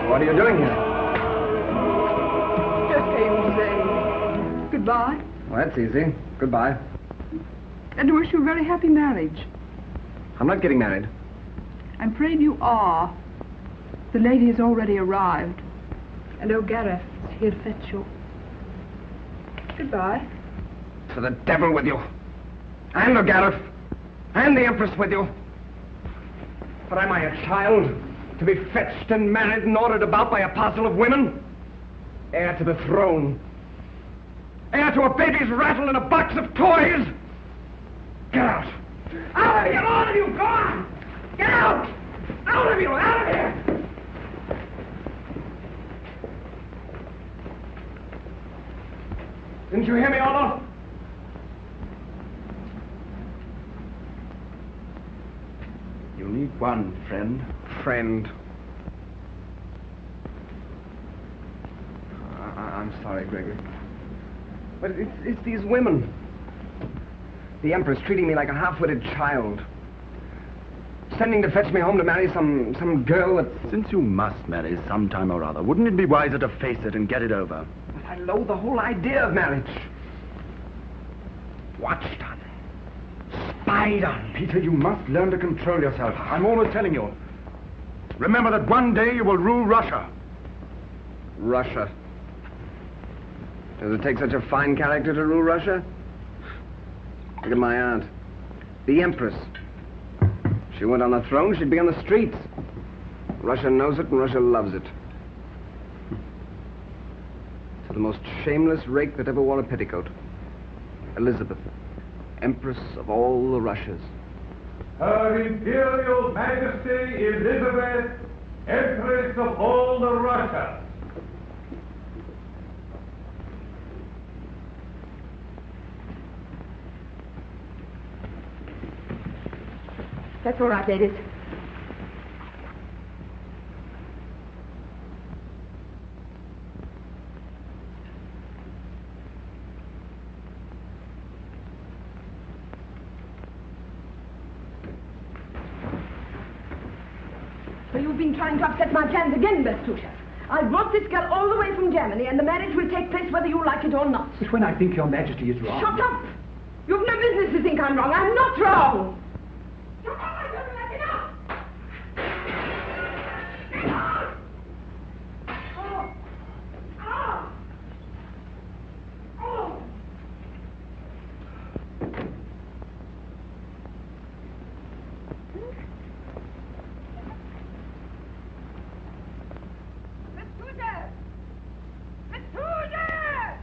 What are you doing here? Just came to say goodbye. Well, that's easy. Goodbye. And to wish you a very happy marriage. I'm not getting married. I'm afraid you are. The lady has already arrived. And O'Gareth is here to fetch you. Goodbye. To the devil with you. And O'Gareth. And the Empress with you. But am I a child to be fetched and married and ordered about by a parcel of women? Heir to the throne. Heir to a baby's rattle and a box of toys. Get out. Out of here, all of you, go on. Get out. Out of you, out of here. Didn't you hear me, Otto? You need one friend. Friend. I'm sorry, Gregory. But it's these women. The Empress treating me like a half-witted child. Sending to fetch me home to marry some girl that... Since you must marry sometime or other, wouldn't it be wiser to face it and get it over? But I loathe the whole idea of marriage. Watched on. Spied on. Peter, you must learn to control yourself. I'm always telling you. Remember that one day you will rule Russia. Russia. Does it take such a fine character to rule Russia? Look at my aunt. The Empress. If she went on the throne, she'd be on the streets. Russia knows it and Russia loves it. To the most shameless rake that ever wore a petticoat. Elizabeth, Empress of all the Russias. Her Imperial Majesty Elizabeth, Empress of all the Russias. That's all right, ladies. So you've been trying to upset my plans again, Bertusha. I brought this girl all the way from Germany, and the marriage will take place whether you like it or not. But when I think your Majesty is wrong... Shut up! You've no business to think I'm wrong. I'm not wrong! Shut up! I don't like it now! Get out! Oh! Oh! Oh! Bertusha! Bertusha!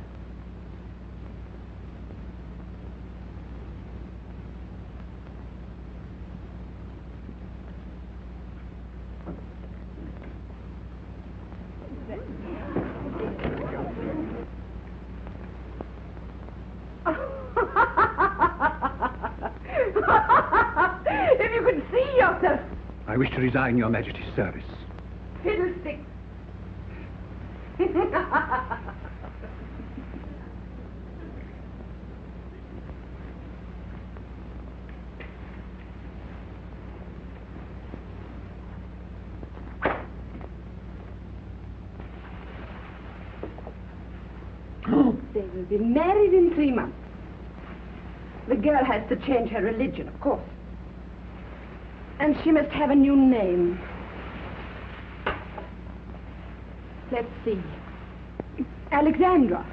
If you could see yourself. I wish to resign your Majesty's service. Fiddlesticks. They will be married in 3 months. The girl has to change her religion, of course. And she must have a new name. Let's see. Alexandra.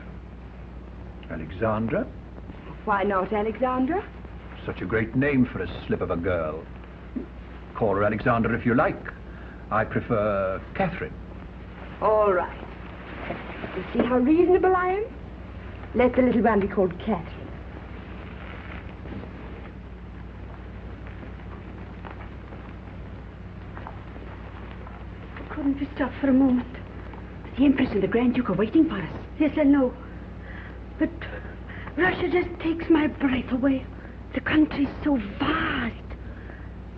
Alexandra? Why not Alexandra? Such a great name for a slip of a girl. Call her Alexandra if you like. I prefer Catherine. All right. You see how reasonable I am? Let the little one be called Catherine. Couldn't we stop for a moment? The Empress and the Grand Duke are waiting for us. Yes, I know. But Russia just takes my breath away. The country's so vast.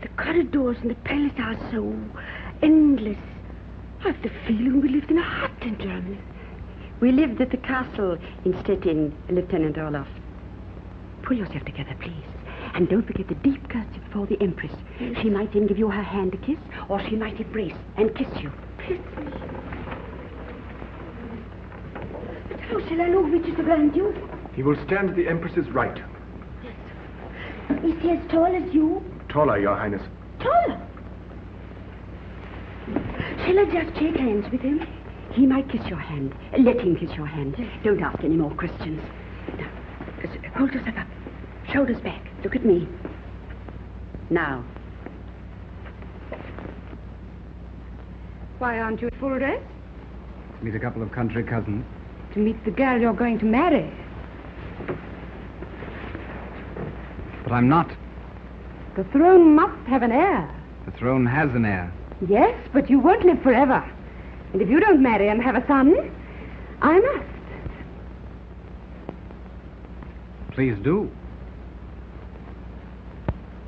The corridors and the palaces are so endless. I've the feeling we lived in a hut in Germany. We lived at the castle in Stettin, Lieutenant Olaf. Pull yourself together, please. And don't forget the deep curtsy before the Empress. She might then give you her hand to kiss, or she might embrace and kiss you. Kiss me. How shall I know which is the Grand Duke? He will stand at the Empress's right. Is he as tall as you? Taller, Your Highness. Taller? Shall I just shake hands with him? He might kiss your hand. Let him kiss your hand. Don't ask any more questions. Now, hold yourself up. Shoulders back. Look at me. Now. Why aren't you full dress? Meet a couple of country cousins. To meet the girl you're going to marry. But I'm not. The throne must have an heir. The throne has an heir. Yes, but you won't live forever. And if you don't marry and have a son, I must. Please do.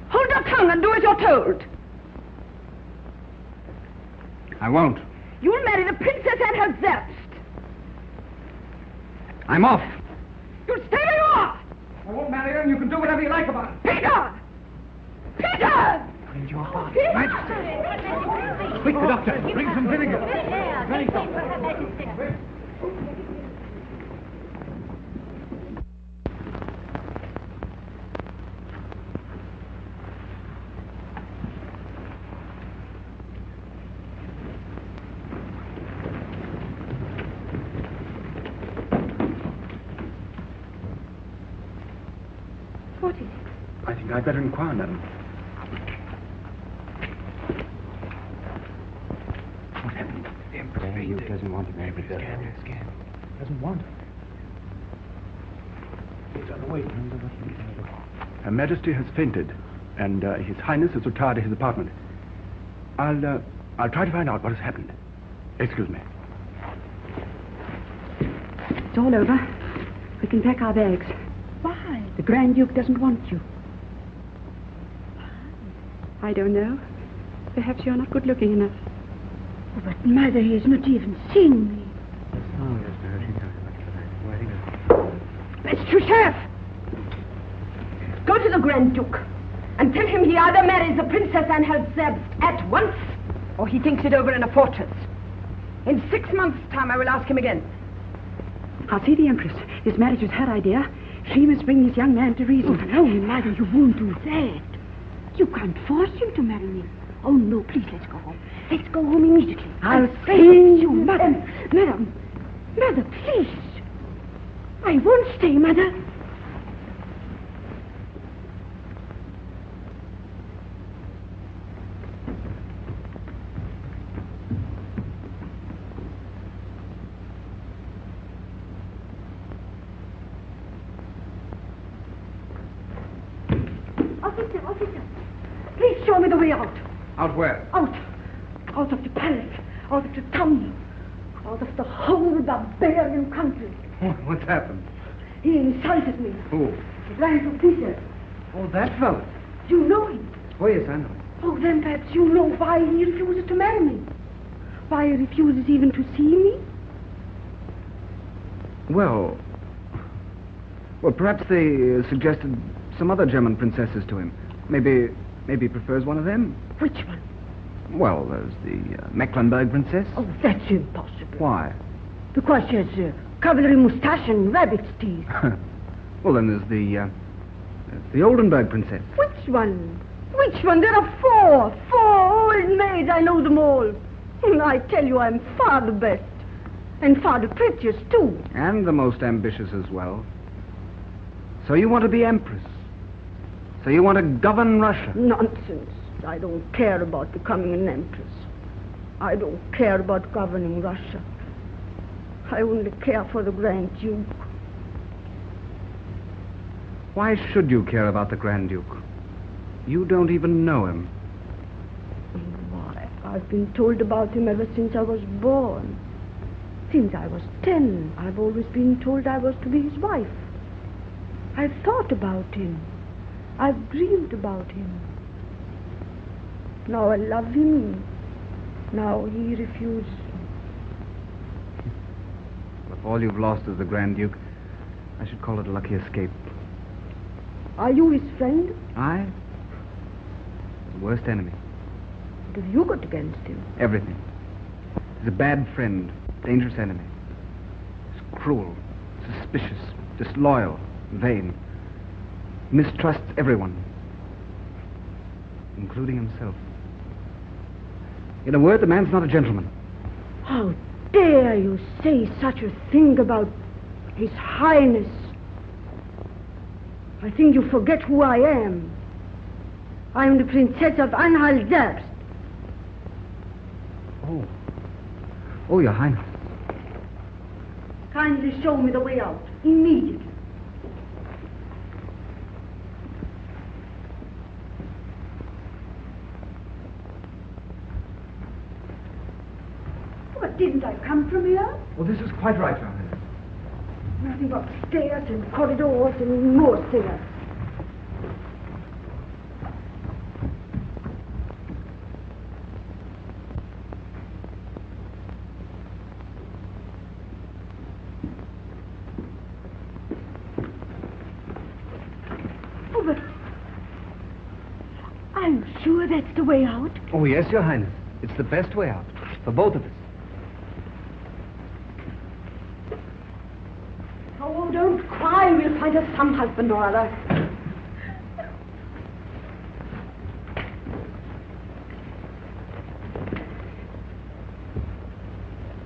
Hold your tongue and do as you're told. I won't. You'll marry the princess and her Zerbst. I'm off. You'll stay where you are. I won't marry her, and you can do whatever you like about it. Peter! Peter! Bring your heart. Peter! Quick, the doctor. Bring some vinegar. What is it? I think I'd better inquire, madam. What happened? The Empress doesn't want to marry me. Scan. Doesn't want her. Her Majesty has fainted, and His Highness has retired to his apartment. I'll try to find out what has happened. Excuse me. It's all over. We can pack our bags. Why? The Grand Duke doesn't want you. I don't know. Perhaps you're not good looking enough. Oh, but Mother, he has not even seen me. Mr. Sheriff! Go to the Grand Duke and tell him he either marries the princess and her Zerbst at once, or he thinks it over in a fortress. In 6 months' time, I will ask him again. I'll see the Empress. This marriage was her idea. She must bring this young man to reason. Oh, no, Mother, you won't do that. You can't force him to marry me. Oh, no, please, let's go home. Let's go home immediately. I'll see you, Mother. Mother, please. I won't stay, Mother. Officer, please show me the way out. Out where? Out of the palace, out of the town, out of the whole barbarian country. What's happened? He insulted me. Who? The Grand Duke. Oh, that fellow. You know him. Oh, yes, I know him. Oh, then perhaps you know why he refuses to marry me. Why he refuses even to see me. Well, perhaps they suggested some other German princesses to him. Maybe he prefers one of them. Which one? Well, there's the Mecklenburg princess. Oh, that's impossible. Why? Because she has a cavalry moustache and rabbit's teeth. Well, then there's the Oldenburg princess. Which one? Which one? There are four old maids. I know them all. And I tell you, I'm far the best. And far the prettiest, too. And the most ambitious as well. So you want to be empress? So you want to govern Russia? Nonsense. I don't care about becoming an empress. I don't care about governing Russia. I only care for the Grand Duke. Why should you care about the Grand Duke? You don't even know him. Why, I've been told about him ever since I was born. Since I was 10, I've always been told I was to be his wife. I've thought about him. I've dreamed about him. Now I love him. Now he refuses. Well, if all you've lost is the Grand Duke, I should call it a lucky escape. Are you his friend? I? The worst enemy. What have you got against him? Everything. He's a bad friend, dangerous enemy. He's cruel, suspicious, disloyal, vain. Mistrusts everyone, including himself. In a word, the man's not a gentleman. How dare you say such a thing about His Highness? I think you forget who I am. I am the Princess of Anhalt-Zerbst. Oh, Your Highness. Kindly show me the way out, immediately. But didn't I come from here? Well, this is quite right, Your Highness. Nothing but stairs and corridors and more stairs. Oh, but I'm sure that's the way out. Oh, yes, Your Highness. It's the best way out, for both of us. Oh, don't cry. We'll find us some husband or other.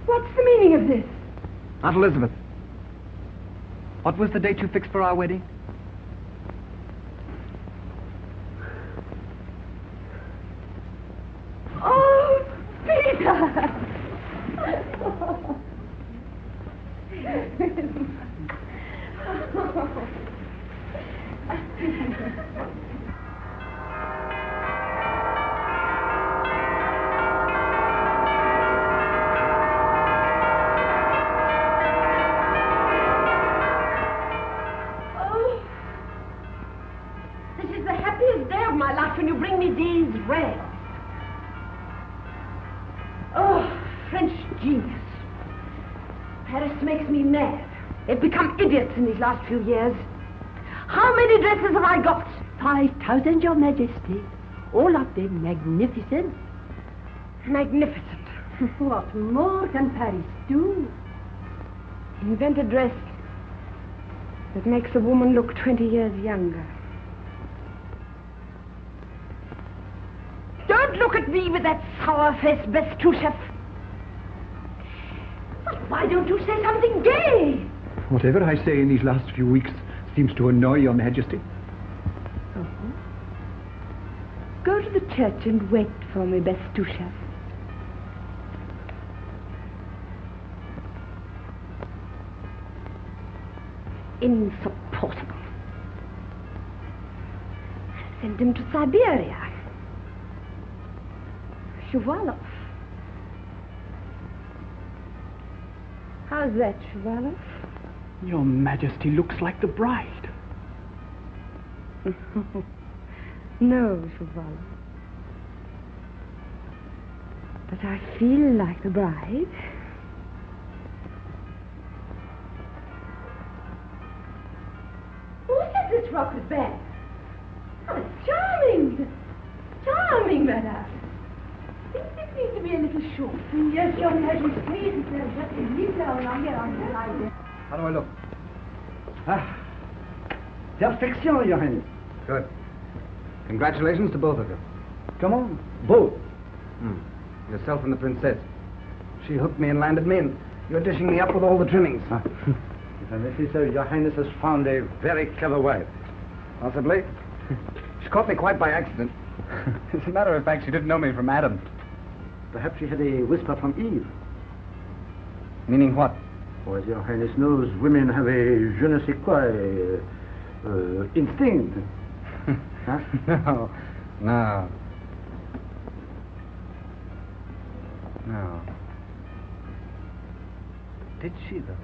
What's the meaning of this? Aunt Elizabeth, what was the date you fixed for our wedding? Oh, Peter! This is the happiest day of my life when you bring me these rags. Oh, French genius. Paris makes me mad. They've become idiots in these last few years. How many dresses have I got? 5,000, Your Majesty. All of them magnificent. Magnificent. What more can Paris do? Invent a dress that makes a woman look 20 years younger. Don't look at me with that sour-faced Bestuchev. Why don't you say something gay? Whatever I say in these last few weeks seems to annoy Your Majesty. Oh. Go to the church and wait for me, Bestuchev. Insupportable. Send him to Siberia. Shuvalov. How's that, Shuvalov? Your Majesty looks like the bride. No, Shuvalov. But I feel like the bride. Who said this rock was bad? Oh, it's charming. Charming, madame. It needs to be a little short. Yes, Your Majesty. How do I look? Perfection, Your Highness. Good. Congratulations to both of you. Come on, both. Yourself and the princess. She hooked me and landed me, and you're dishing me up with all the trimmings. If I may say so, Your Highness has found a very clever wife. Possibly. She caught me quite by accident. As a matter of fact, she didn't know me from Adam. Perhaps she had a whisper from Eve. Meaning what? Or as Your Highness knows, women have a je ne sais quoi, instinct. Huh? No. Did she, though?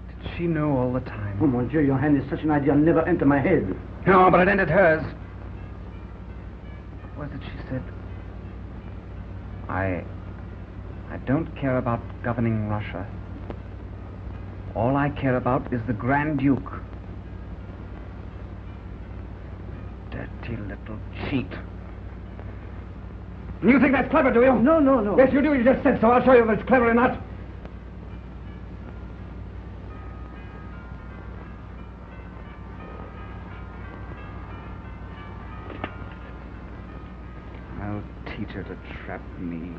Did she know all the time? Oh, mon Dieu, Your Highness, such an idea never entered my head. No, but it entered hers. What was it she said? I don't care about governing Russia. All I care about is the Grand Duke. Dirty little cheat. You think that's clever, do you? No. Yes, you do. You just said so. I'll show you if it's clever or not. teach her to trap me.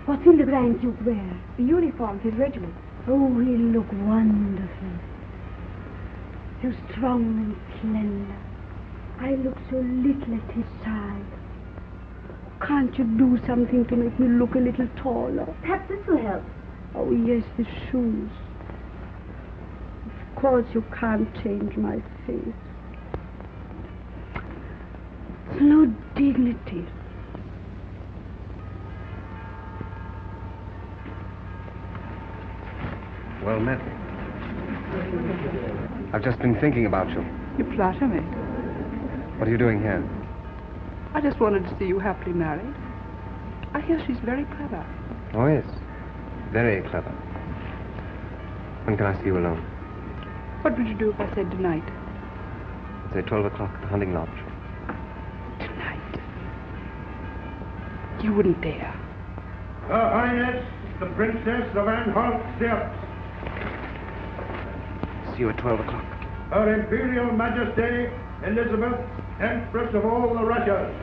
What's in the Grand Duke wear? The uniform of his regiment. Oh, he'll look wonderful. So strong and slender. I look so little at his side. Can't you do something to make me look a little taller? Perhaps this will help. Oh, yes, the shoes. Of course you can't change my face. There's no dignity. Well met. I've just been thinking about you. You flatter me. What are you doing here? I just wanted to see you happily married. I hear she's very clever. Oh, yes. Very clever. When can I see you alone? What would you do if I said tonight? I'd say 12 o'clock at the hunting lodge. Tonight? You wouldn't dare. Her Highness, the Princess of Anhalt-Zerbst. See you at 12 o'clock. Her Imperial Majesty, Elizabeth, Empress of all the Russias.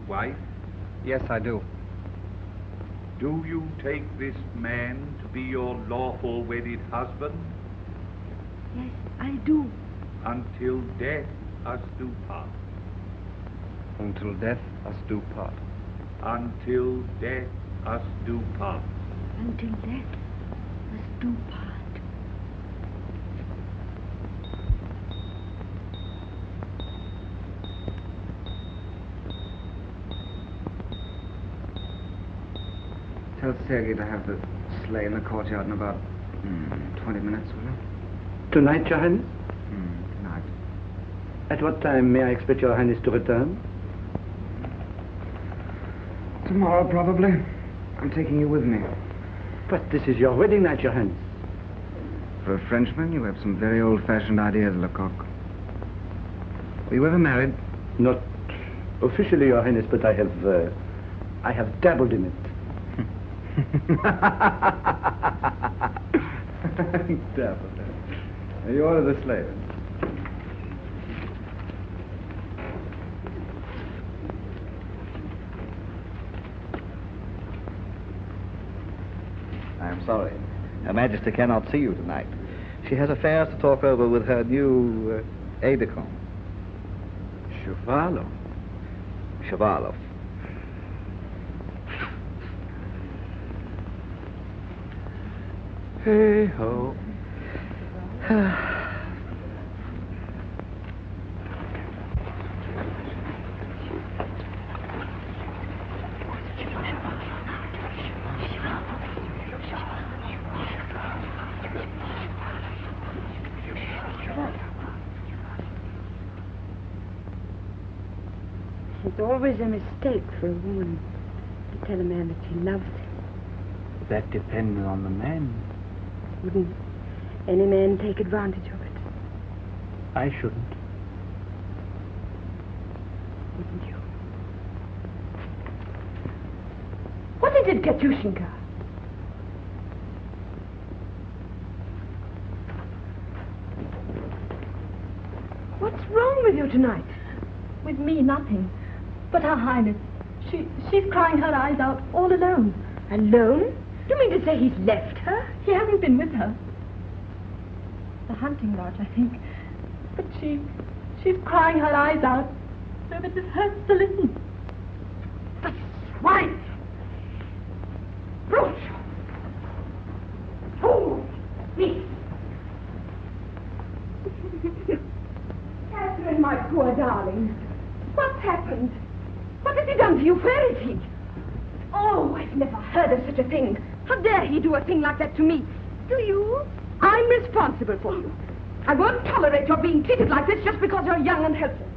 Wife? Yes, I do. Do you take this man to be your lawful wedded husband? Yes, I do. Until death us do part. Until death us do part. Until death us do part. Until death us do part. Tell Sergei to have the sleigh in the courtyard in about 20 minutes, will you? Tonight, Your Highness? Tonight. At what time may I expect Your Highness to return? Tomorrow, probably. I'm taking you with me. But this is your wedding night, Your Highness. For a Frenchman, you have some very old-fashioned ideas, Lecoq. Were you ever married? Not officially, Your Highness, but I have dabbled in it. Dabbled. You order the sleigh, then. I am sorry. Her Majesty cannot see you tonight. She has affairs to talk over with her new aide-de-camp. Shavalov. Hey ho. It's always a mistake for a woman to tell a man that she loves him. That depends on the man. Wouldn't any man take advantage of it? I shouldn't. Wouldn't you? What is it, Katyushinka? What's wrong with you tonight? With me, nothing. But Her Highness, she's crying her eyes out all alone. Alone? Do you mean to say he's left her? He hasn't been with her. The hunting lodge, I think. But she's crying her eyes out so that it hurts to listen. The swine! Brute! Fool! Thief! Catherine, my poor darling. What's happened? What has he done to you? Where is he? Oh, I've never heard of such a thing. How dare he do a thing like that to me? Do you? I'm responsible for you. I won't tolerate your being treated like this just because you're young and helpless.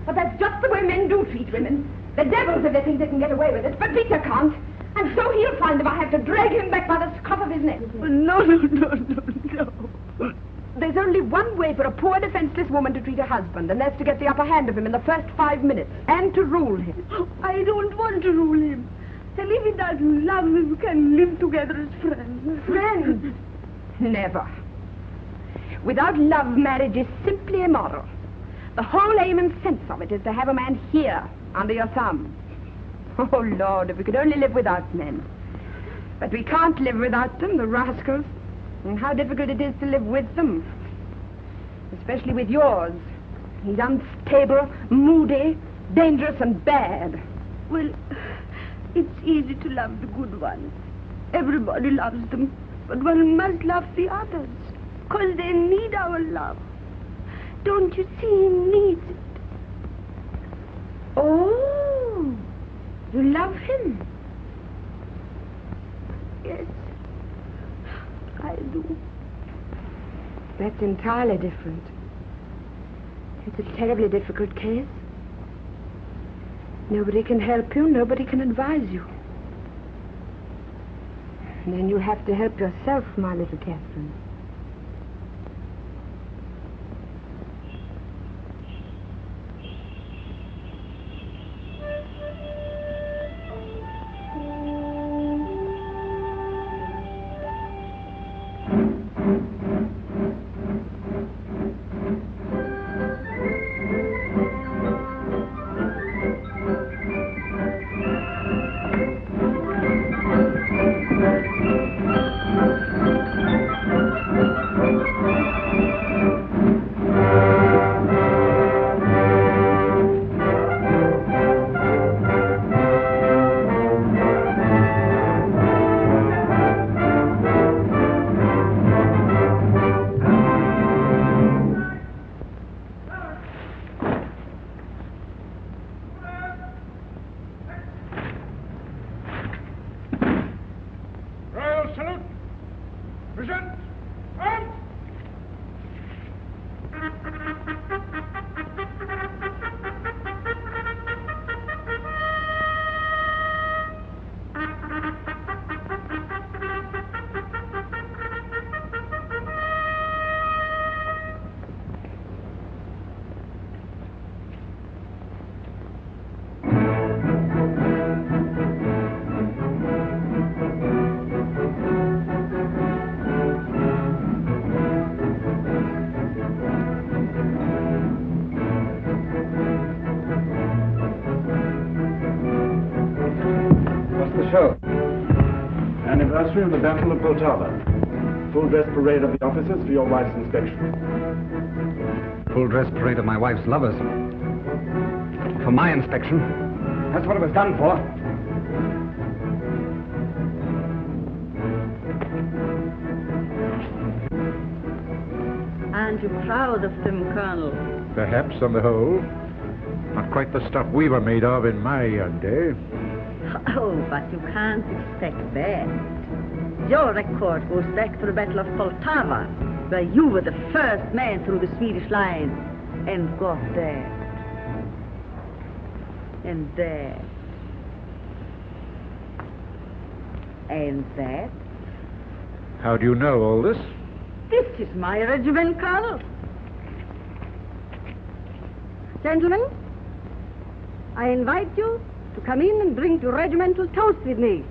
But that's just the way men do treat women. The devils if they think they can get away with it, but Peter can't. And so he'll find if I have to drag him back by the scruff of his neck. No. There's only one way for a poor, defenseless woman to treat her husband, and that's to get the upper hand of him in the first 5 minutes, and to rule him. I don't want to rule him. And if he doesn't love me, we can live together as friends. Friends? Never. Without love, marriage is simply immoral. The whole aim and sense of it is to have a man here, under your thumb. Oh, Lord, if we could only live without men. But we can't live without them, the rascals. And how difficult it is to live with them. Especially with yours. He's unstable, moody, dangerous and bad. Well, it's easy to love the good ones. Everybody loves them. But one must love the others. Because they need our love. Don't you see he needs it? Oh, you love him? Yes, I do. That's entirely different. It's a terribly difficult case. Nobody can help you, nobody can advise you. And then you have to help yourself, my little Catherine. Anniversary of the Battle of Poltava. Full dress parade of the officers for your wife's inspection. Full dress parade of my wife's lovers. For my inspection. That's what it was done for. Aren't you proud of them, Colonel? Perhaps, on the whole. Not quite the stuff we were made of in my young day. Oh, but you can't expect that. Your record goes back to the Battle of Poltava, where you were the first man through the Swedish line and got that. And that. And that. How do you know all this? This is my regiment, Colonel. Gentlemen, I invite you to come in and drink your regimental toast with me.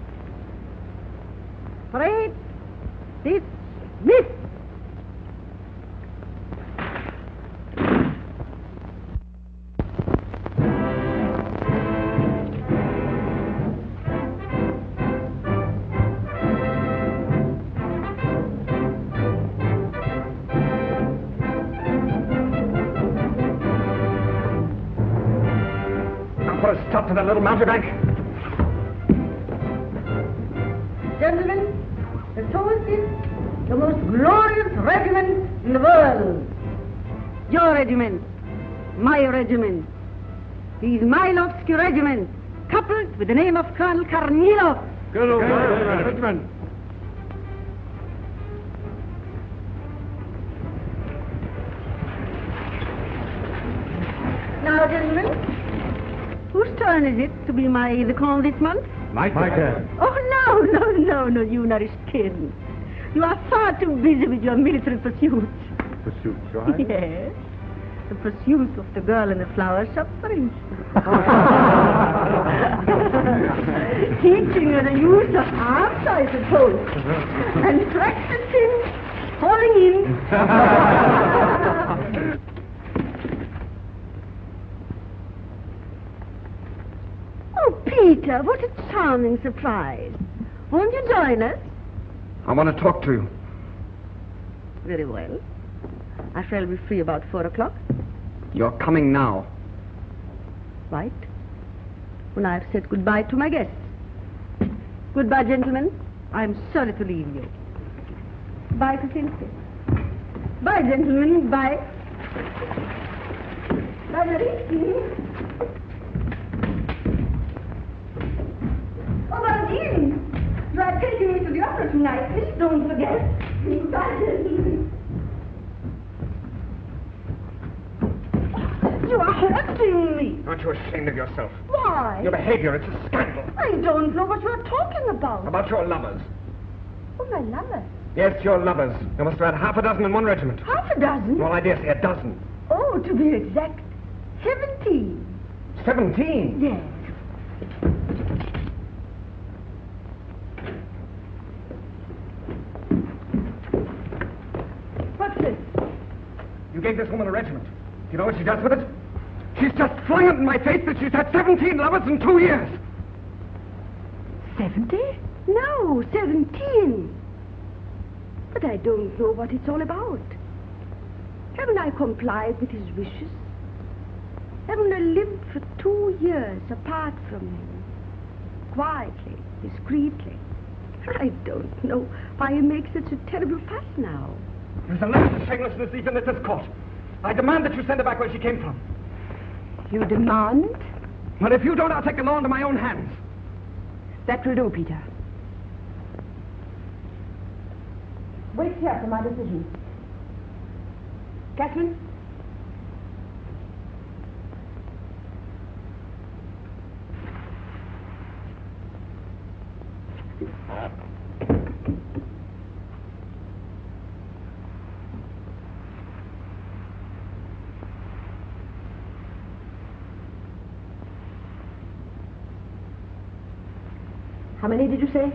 Parade dismissed. yourself to that little mountebank. Gentlemen, the toast is the most glorious regiment in the world. Your regiment, my regiment. The Izmailovsky regiment, coupled with the name of Colonel Kornilov. Colonel Regiment. Now, gentlemen, whose turn is it to be my aide de camp this month? My turn. Oh, no, you nourished kin. You are far too busy with your military pursuits. Pursuit, Your Highness? Yes. The pursuit of the girl in the flower shop, for instance. Teaching her the use of arms, I suppose. And practicing falling in. Oh, Peter, what a charming surprise. Won't you join us? I want to talk to you. Very well. I shall be free about 4 o'clock. You're coming now. Right. When I've said goodbye to my guests. Goodbye, gentlemen. I'm sorry to leave you. Bye, Kaczynski. Bye, gentlemen. Bye. Bye, Marie. Oh, Valentin, you are taking me to the opera tonight. Please don't forget. Bye, gentlemen. You are hurting me. Aren't you ashamed of yourself? Why? Your behavior, it's a scandal. I don't know what you are talking about. About your lovers. Oh, my lover. Yes, your lovers. You must have had half a dozen in one regiment. Half a dozen? Well, I dare say a dozen. Oh, to be exact, 17. 17? Yes. What's this? You gave this woman a regiment. Do you know what she does with it? She's just flung it in my face that she's had 17 lovers in 2 years. 70? No, 17. But I don't know what it's all about. Haven't I complied with his wishes? Haven't I lived for 2 years apart from him? Quietly, discreetly. I don't know why he makes such a terrible fuss now. There's a lot of shamelessness even at this court. I demand that you send her back where she came from. You demand? Well, if you don't, I'll take the law into my own hands. That will do, Peter. Wait here for my decision. Catherine? How many did you say?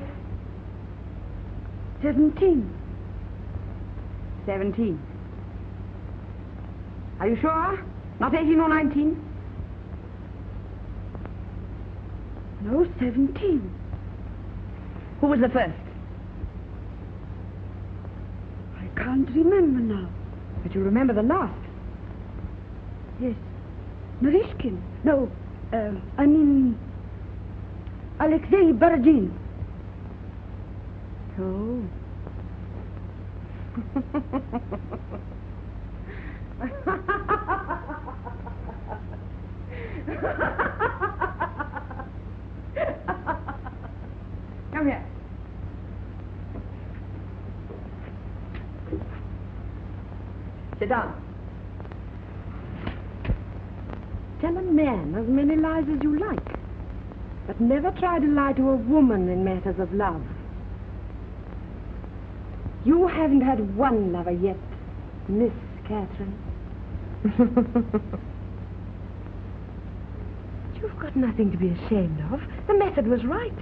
17. 17. Are you sure? Not 18 or 19? No, 17. Who was the first? I can't remember now. But you remember the last? Yes. Narishkin. No, I mean... Alexei Borodin. Oh. Come here. Sit down. Tell a man as many lies as you like, but never try to lie to a woman in matters of love. You haven't had one lover yet, Miss Catherine. You've got nothing to be ashamed of. The method was right.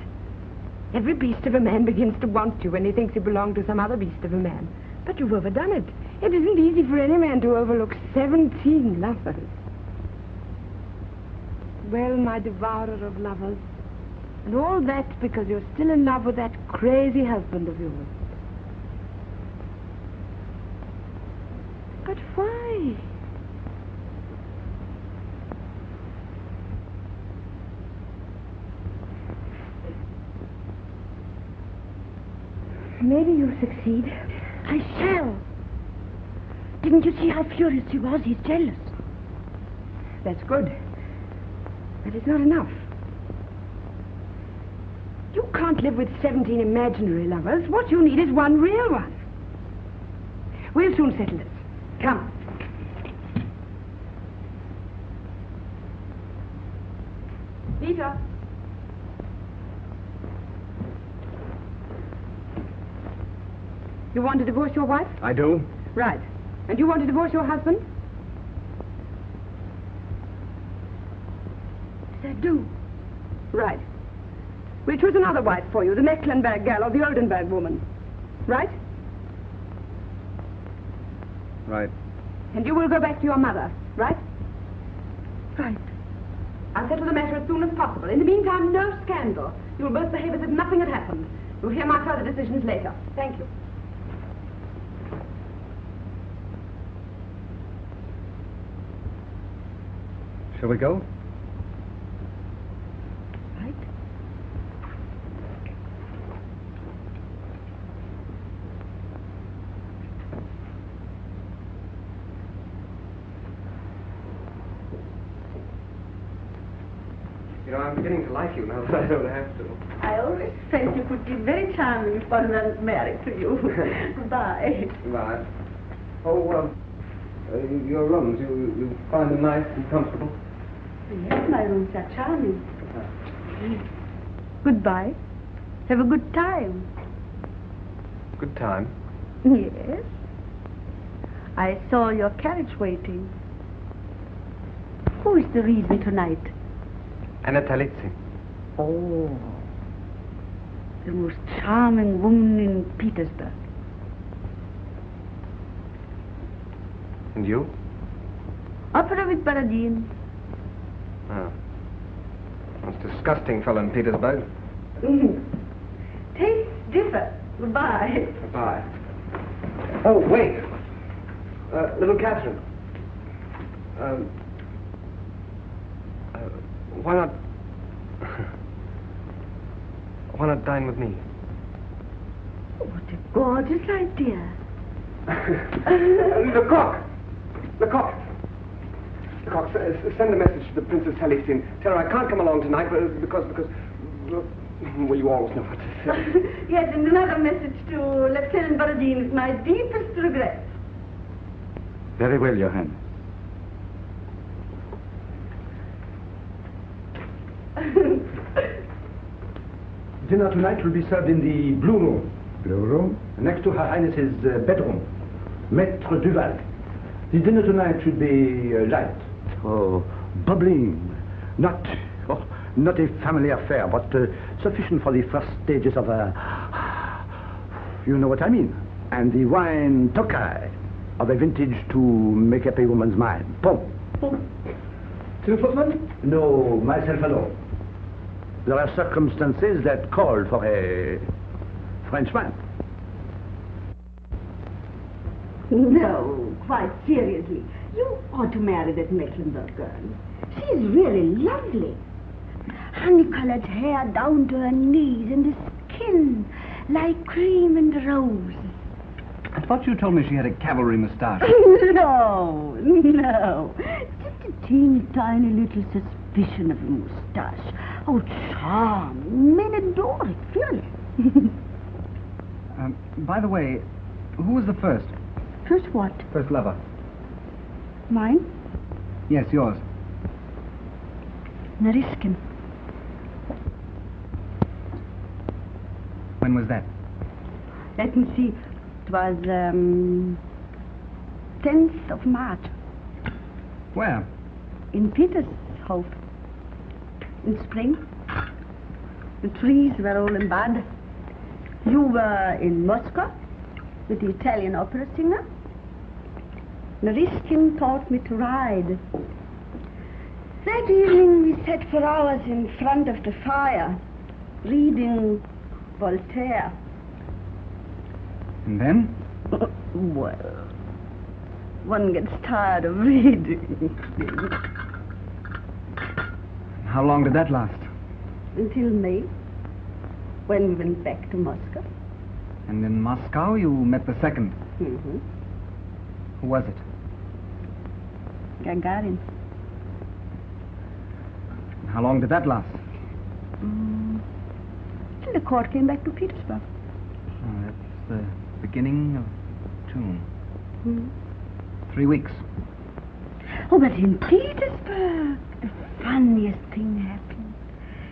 Every beast of a man begins to want you when he thinks you belong to some other beast of a man. But you've overdone it. It isn't easy for any man to overlook 17 lovers. Well, my devourer of lovers, and all that because you're still in love with that crazy husband of yours. But why? Maybe you'll succeed. I shall. Didn't you see how furious he was? He's jealous. That's good. But it's not enough. You can't live with 17 imaginary lovers. What you need is one real one. We'll soon settle this. Come. Peter. You want to divorce your wife? I do. Right. And you want to divorce your husband? Yes, I do. Right. We'll choose another wife for you, the Mecklenburg girl or the Oldenburg woman. Right? Right. And you will go back to your mother, right? Right. I'll settle the matter as soon as possible. In the meantime, no scandal. You'll both behave as if nothing had happened. You'll hear my further decisions later. Thank you. Shall we go? Right. You know, I'm beginning to like you now that I don't have to. I always felt you could be very charming if one was married to you. Bye. Right. Oh, your rooms, you find them nice and comfortable? Yes, my rooms are charming. Goodbye. Have a good time. Good time. Yes. I saw your carriage waiting. Who is to read me tonight? Anna Talizzi. Oh, the most charming woman in Petersburg. And you? Opera with Baradin. Oh. Most disgusting fellow in Petersburg. Tastes differ. Goodbye. Goodbye. Oh, wait. Little Catherine. Why not... Why not dine with me? What a gorgeous idea. Lecoq! Lecoq! Lecoq, send a message to the Princess Helene. Tell her I can't come along tonight because... Well, you always know what to say. Yes, and another message to Lieutenant Baradin is my deepest regret. Very well, Your Highness. Dinner tonight will be served in the Blue Room. Blue Room? Next to Her Highness's bedroom. Maître Duval. The dinner tonight should be light. Oh, bubbling. Not a family affair, but sufficient for the first stages of a... You know what I mean. And the wine Tokai of a vintage to make up a woman's mind. Pom. Two footmen? No, myself alone. There are circumstances that call for a Frenchman. No, quite seriously. You ought to marry that Mecklenburg girl. She's really lovely. Honey-colored hair down to her knees and the skin like cream and rose. I thought you told me she had a cavalry moustache. No. Just a teeny tiny little suspicion of a moustache. Oh, charm. Men adore it, really. By the way, who was the first? First what? First lover. Mine? Yes, yours. Nariskin. When was that? Let me see. It was, 10th of March. Where? In Petershof. In spring. The trees were all in bud. You were in Moscow with the Italian opera singer. Nariskin taught me to ride. That evening we sat for hours in front of the fire, reading Voltaire. And then? Well, one gets tired of reading. How long did that last? Until May, when we went back to Moscow. And in Moscow you met the second. Mm-hmm. Who was it? Gagarin. How long did that last? Till the court came back to Petersburg. Oh, that's the beginning of June. Hmm. 3 weeks. Oh, but in Petersburg, the funniest thing happened.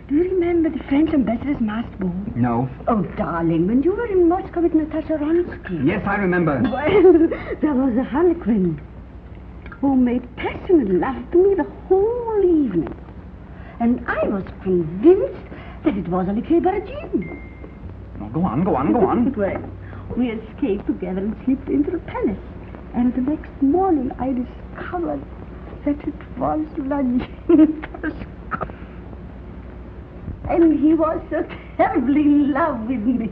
Do you remember the French ambassador's masked ball? No. Oh, darling, when you were in Moscow with Natasha Ronsky. Yes, I remember. Well, there was a harlequin who made passionate love to me the whole evening. And I was convinced that it was Alexei Barajin. Oh, go on. Well, we escaped together and slipped into the palace. And the next morning I discovered that it was Vladimir. And he was so terribly in love with me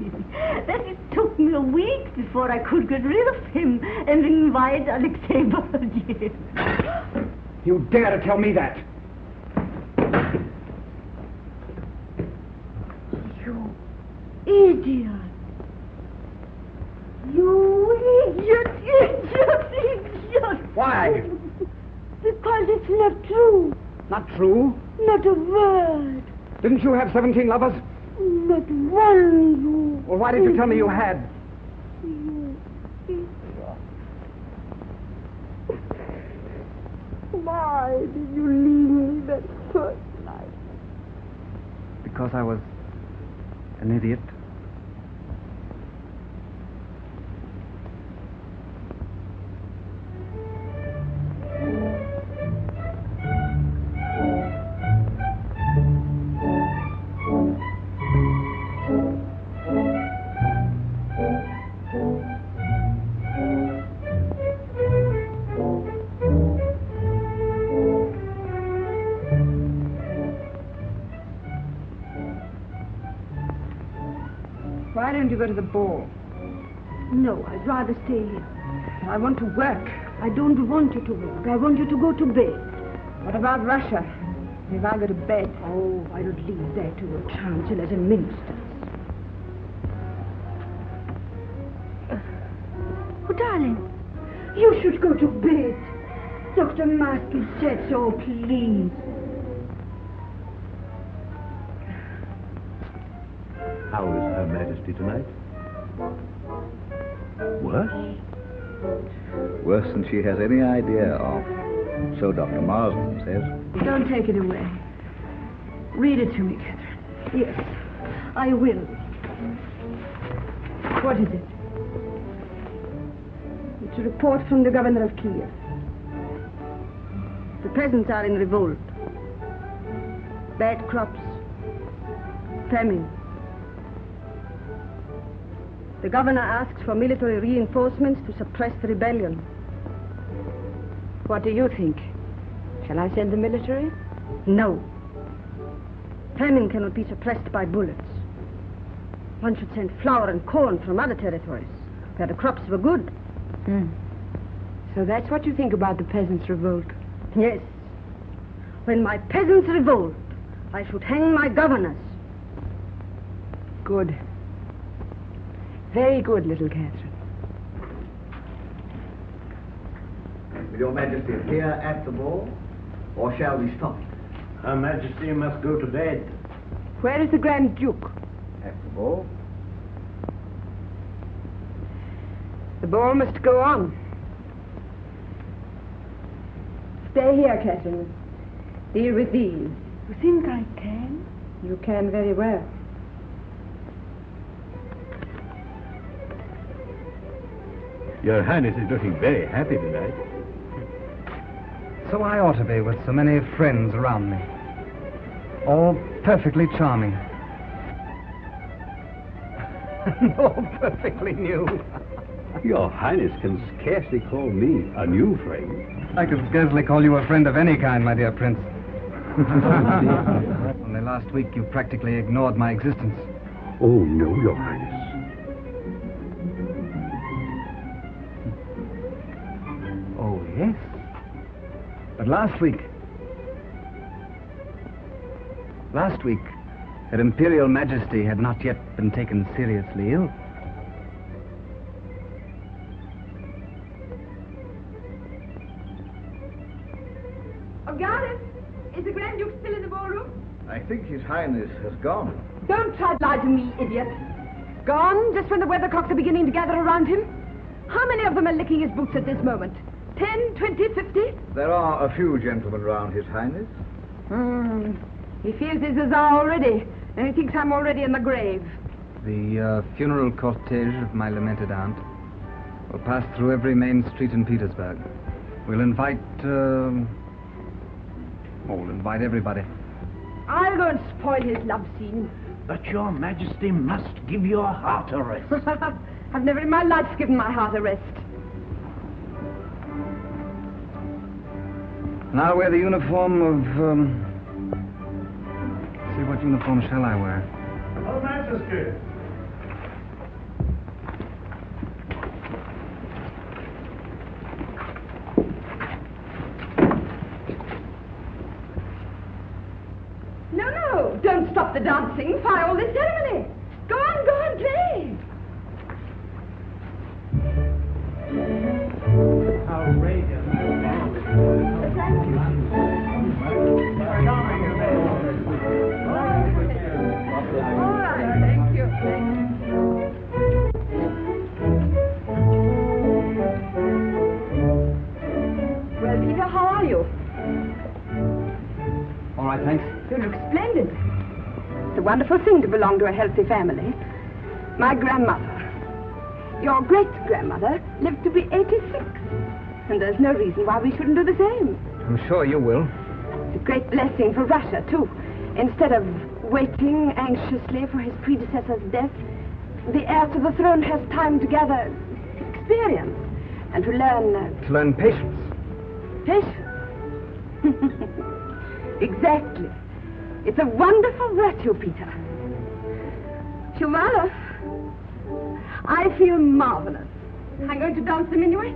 that it took me a week before I could get rid of him and invite Alexei Barajin. You dare to tell me that? You idiot. You idiot. Why? Because it's not true. Not true? Not a word. Didn't you have 17 lovers? Not one, you. Well, why did you tell me you had? You idiot. Why did you leave me that first night? Because I was an idiot. Why don't you go to the ball? No, I'd rather stay here. I want to work. I don't want you to work. I want you to go to bed. What about Russia? If I go to bed. Oh, I would leave that to your chancellors and ministers. Oh, darling, you should go to bed. Dr. Maskell said so, please. How is Her Majesty tonight? Worse? Worse than she has any idea of. So Dr. Marsden says. Don't take it away. Read it to me, Catherine. Yes, I will. What is it? It's a report from the governor of Kiev. The peasants are in revolt. Bad crops. Famine. The governor asks for military reinforcements to suppress the rebellion. What do you think? Shall I send the military? No. Famine cannot be suppressed by bullets. One should send flour and corn from other territories, where the crops were good. So that's what you think about the peasants' revolt? Yes. When my peasants revolt, I should hang my governors. Good. Very good, little Catherine. Will Your Majesty appear at the ball, or shall we stop it? Her Majesty must go to bed. Where is the Grand Duke? At the ball? The ball must go on. Stay here, Catherine. Deal with these. You think I can? You can very well. Your Highness is looking very happy tonight. So I ought to be with so many friends around me. All perfectly charming. All perfectly new. Your Highness can scarcely call me a new friend. I could scarcely call you a friend of any kind, my dear Prince. Only last week you practically ignored my existence. Oh, no, Your Highness. Oh, yes. But last week, Her Imperial Majesty had not yet been taken seriously ill. Oh, Gareth, is the Grand Duke still in the ballroom? I think His Highness has gone. Don't try to lie to me, idiot. Gone just when the weathercocks are beginning to gather around him? How many of them are licking his boots at this moment? 10, 20, 50? There are a few gentlemen round, His Highness. He feels his Tsar already, and he thinks I'm already in the grave. The funeral cortege of my lamented aunt will pass through every main street in Petersburg. We'll invite everybody. I'll go and spoil his love scene. But your Majesty must give your heart a rest. I've never in my life given my heart a rest. Now wear the uniform of, see, what uniform shall I wear? Your Majesty. No, don't stop the dancing. Fire all this ceremony. Go on, play. How radiant. Thank you. All right, thank you. Well, Peter, how are you? All right, thanks. You look splendid. It's a wonderful thing to belong to a healthy family. My grandmother, your great-grandmother, lived to be 86. And there's no reason why we shouldn't do the same. I'm sure you will. It's a great blessing for Russia, too. Instead of waiting anxiously for his predecessor's death, the heir to the throne has time to gather experience and to learn... To learn patience. Patience. Exactly. It's a wonderful virtue, Peter. Shumalov, I feel marvelous. I'm going to dance the minuet.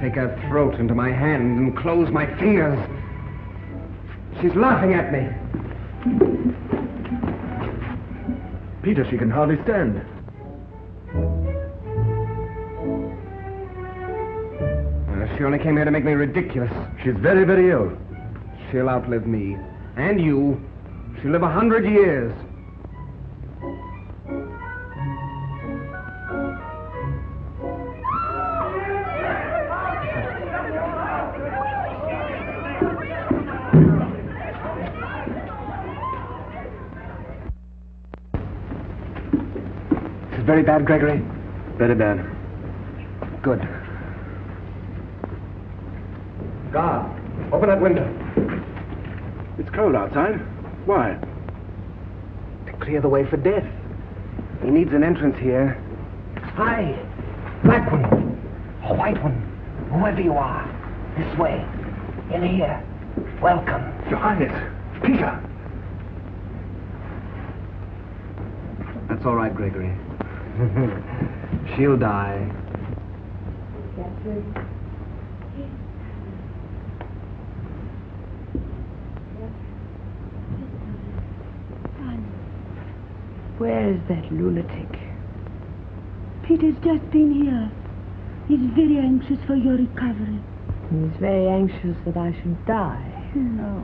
Take her throat into my hand and close my fingers. She's laughing at me. Peter, she can hardly stand. She only came here to make me ridiculous. She's very, very ill. She'll outlive me. And you. She'll live 100 years. This is very bad, Gregory. Very bad. Good. Guard, open that window. It's cold outside. Why? To clear the way for death. He needs an entrance here. Hi, black one, a white one, whoever you are. This way, in here. Welcome. Your Highness, Peter. That's all right, Gregory. She'll die. Where's that lunatic? Peter's just been here. He's very anxious for your recovery. He's very anxious that I should die. No.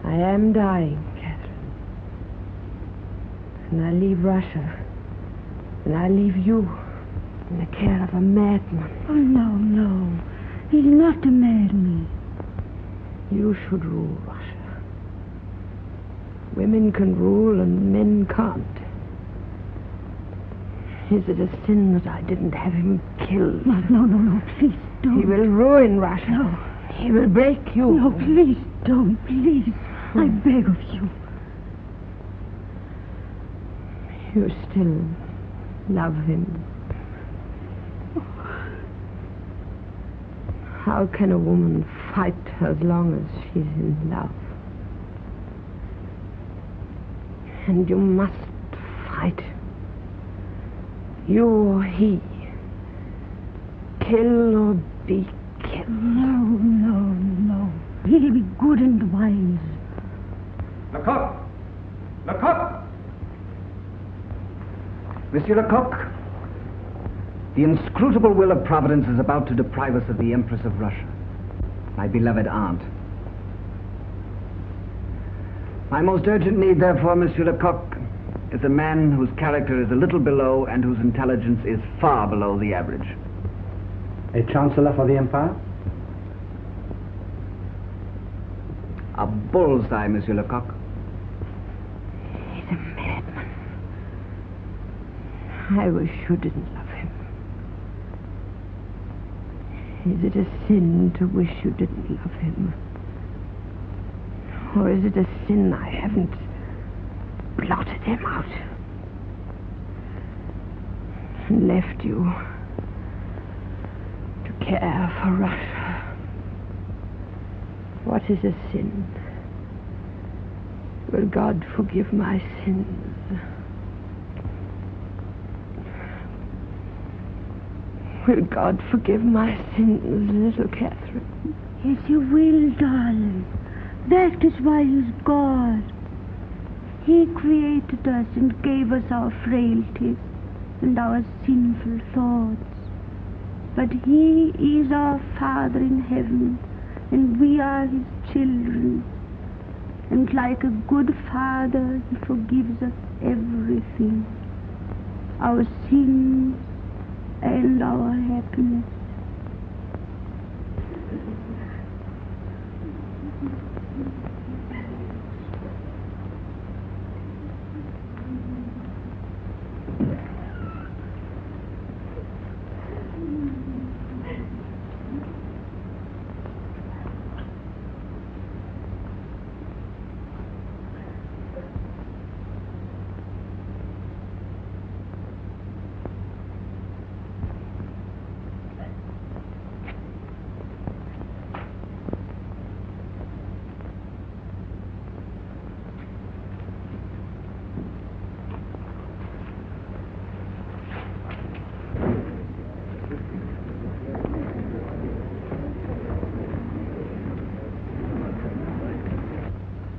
I am dying, Catherine. And I leave Russia. And I leave you in the care of a madman. Oh, no. He's not a madman. You should rule Russia. Women can rule and men can't. Is it a sin that I didn't have him killed? No, please don't. He will ruin Russia. No. He will break you. No, please don't, please. I beg of you. You still love him. How can a woman fight as long as she's in love? And you must fight. You or he. Kill or be killed. No. He'll be good and wise. Lecoq, Lecoq! Monsieur Lecoq, the inscrutable will of Providence is about to deprive us of the Empress of Russia, my beloved aunt. My most urgent need, therefore, Monsieur Lecoq, is a man whose character is a little below and whose intelligence is far below the average. A chancellor for the empire? A bullseye, Monsieur Lecoq. He's a madman. I wish you didn't love him. Is it a sin to wish you didn't love him? Or is it a sin I haven't blotted him out and left you to care for Russia? What is a sin? Will God forgive my sins? Will God forgive my sins, little Catherine? Yes, you will, darling. That is why he's God. He created us and gave us our frailties and our sinful thoughts. But he is our Father in heaven, and we are his children. And like a good father, he forgives us everything. Our sins and our happiness.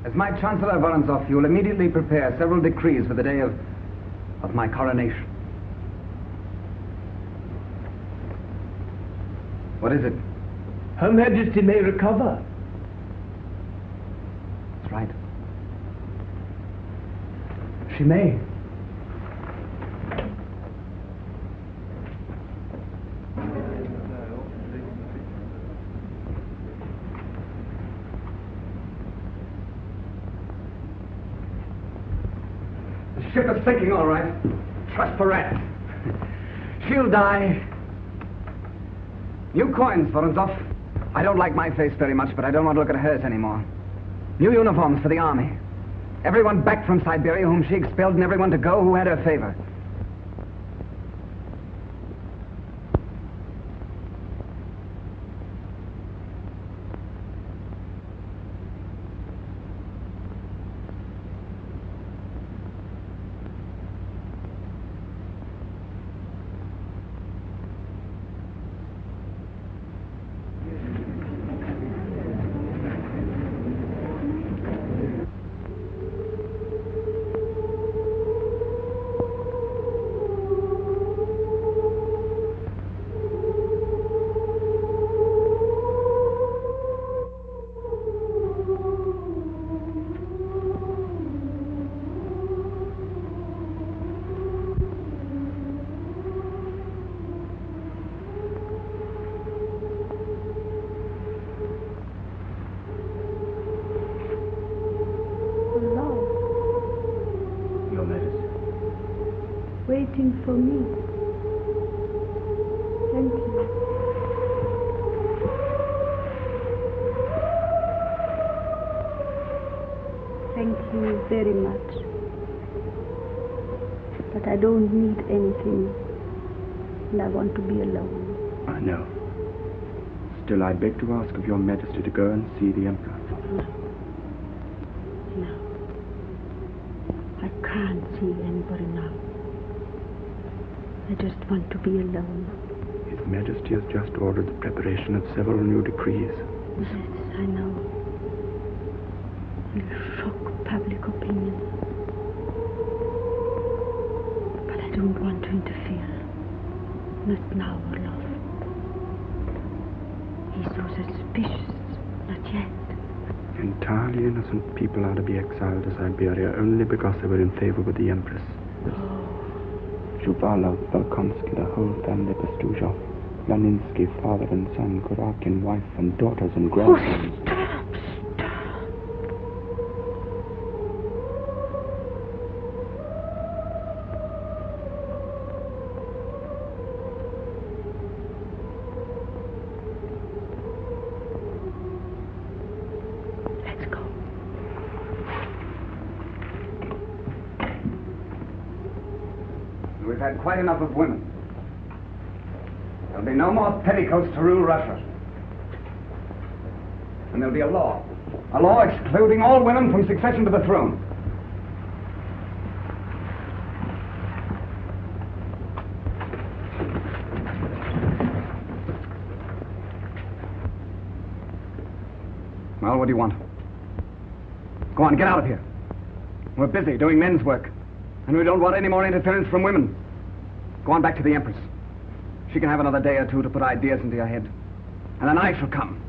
As my Chancellor Vorontsov, you will immediately prepare several decrees for the day of my coronation. What is it? Her Majesty may recover. That's right. She may. The ship is sinking, all right. Trust the rats. She'll die. New coins, Vorontsov. I don't like my face very much, but I don't want to look at hers anymore. New uniforms for the army. Everyone back from Siberia whom she expelled, and everyone to go who had her favor. Waiting for me. Thank you. Thank you very much. But I don't need anything, and I want to be alone. I know. Still, I beg to ask of your Majesty to go and see the Emperor. No. I can't see anybody now. I just want to be alone. His Majesty has just ordered the preparation of several new decrees. Yes, I know. Will shock public opinion. Not now, Orlov. He's so suspicious. Not yet. Entirely innocent people are to be exiled to Siberia only because they were in favor with the Empress. Zhuvalov, Volkonsky, the whole family, Bestuzhov, Laninsky, father and son, Kurakin, wife and daughters and grandsons. Oh, stop! Let's go. We've had quite enough of women. There'll be no more petticoats to rule Russia. And there'll be a law excluding all women from succession to the throne. Well, what do you want? Go on, get out of here. We're busy doing men's work, and we don't want any more interference from women. Go on back to the Empress. She can have another day or two to put ideas into your head. And then I shall come.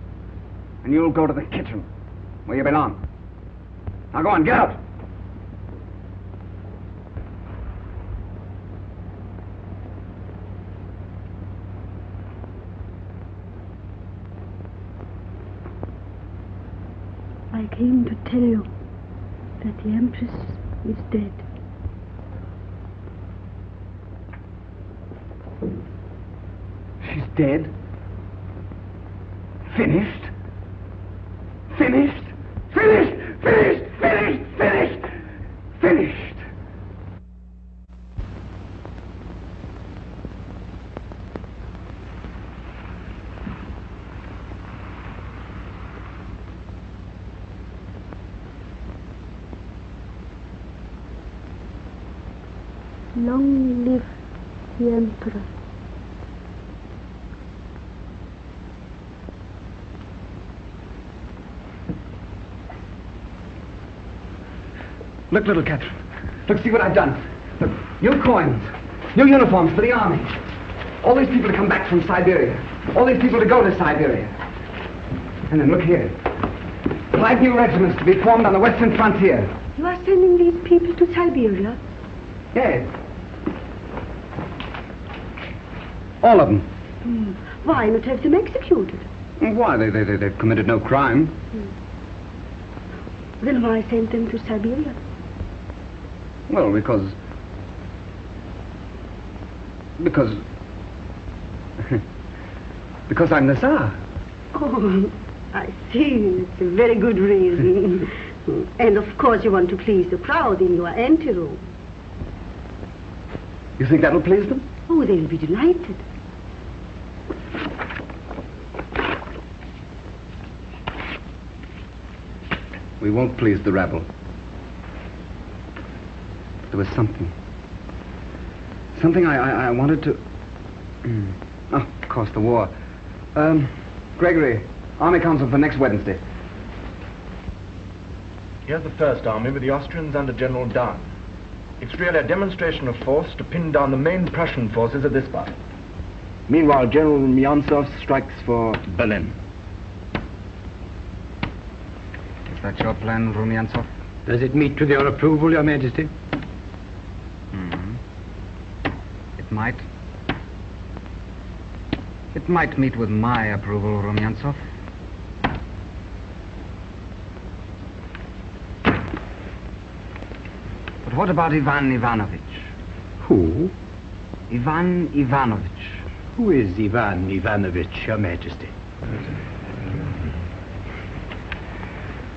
And you'll go to the kitchen, where you belong. Now go on, get out! I came to tell you that the Empress is dead. She's dead? Finished? Finished? Finished! Finished! Finished! Finished! Finished! Long live the Emperor. Look, little Catherine. Look, see what I've done. Look, new coins, new uniforms for the army. All these people to come back from Siberia. All these people to go to Siberia. And then look here. 5 new regiments to be formed on the western frontier. You are sending these people to Siberia? Yes. All of them. Why not have them executed? Why? They've committed no crime. Then why send them to Siberia? Well, because I'm the Tsar. Oh, I see. It's a very good reason. And of course you want to please the crowd in your anteroom. You think that'll please them? Oh, they'll be delighted. We won't please the rabble. There was something I wanted to... Oh, of course, the war. Gregory, Army Council for next Wednesday. Here's the First Army with the Austrians under General Daun. It's really a demonstration of force to pin down the main Prussian forces at this part. Meanwhile, General Myantsov strikes for Berlin. Is that your plan, Rumyantsov? Does it meet with your approval, Your Majesty? It might. It might meet with my approval, Rumyantsov. But what about Ivan Ivanovich? Who? Ivan Ivanovich. Who is Ivan Ivanovich, Your Majesty?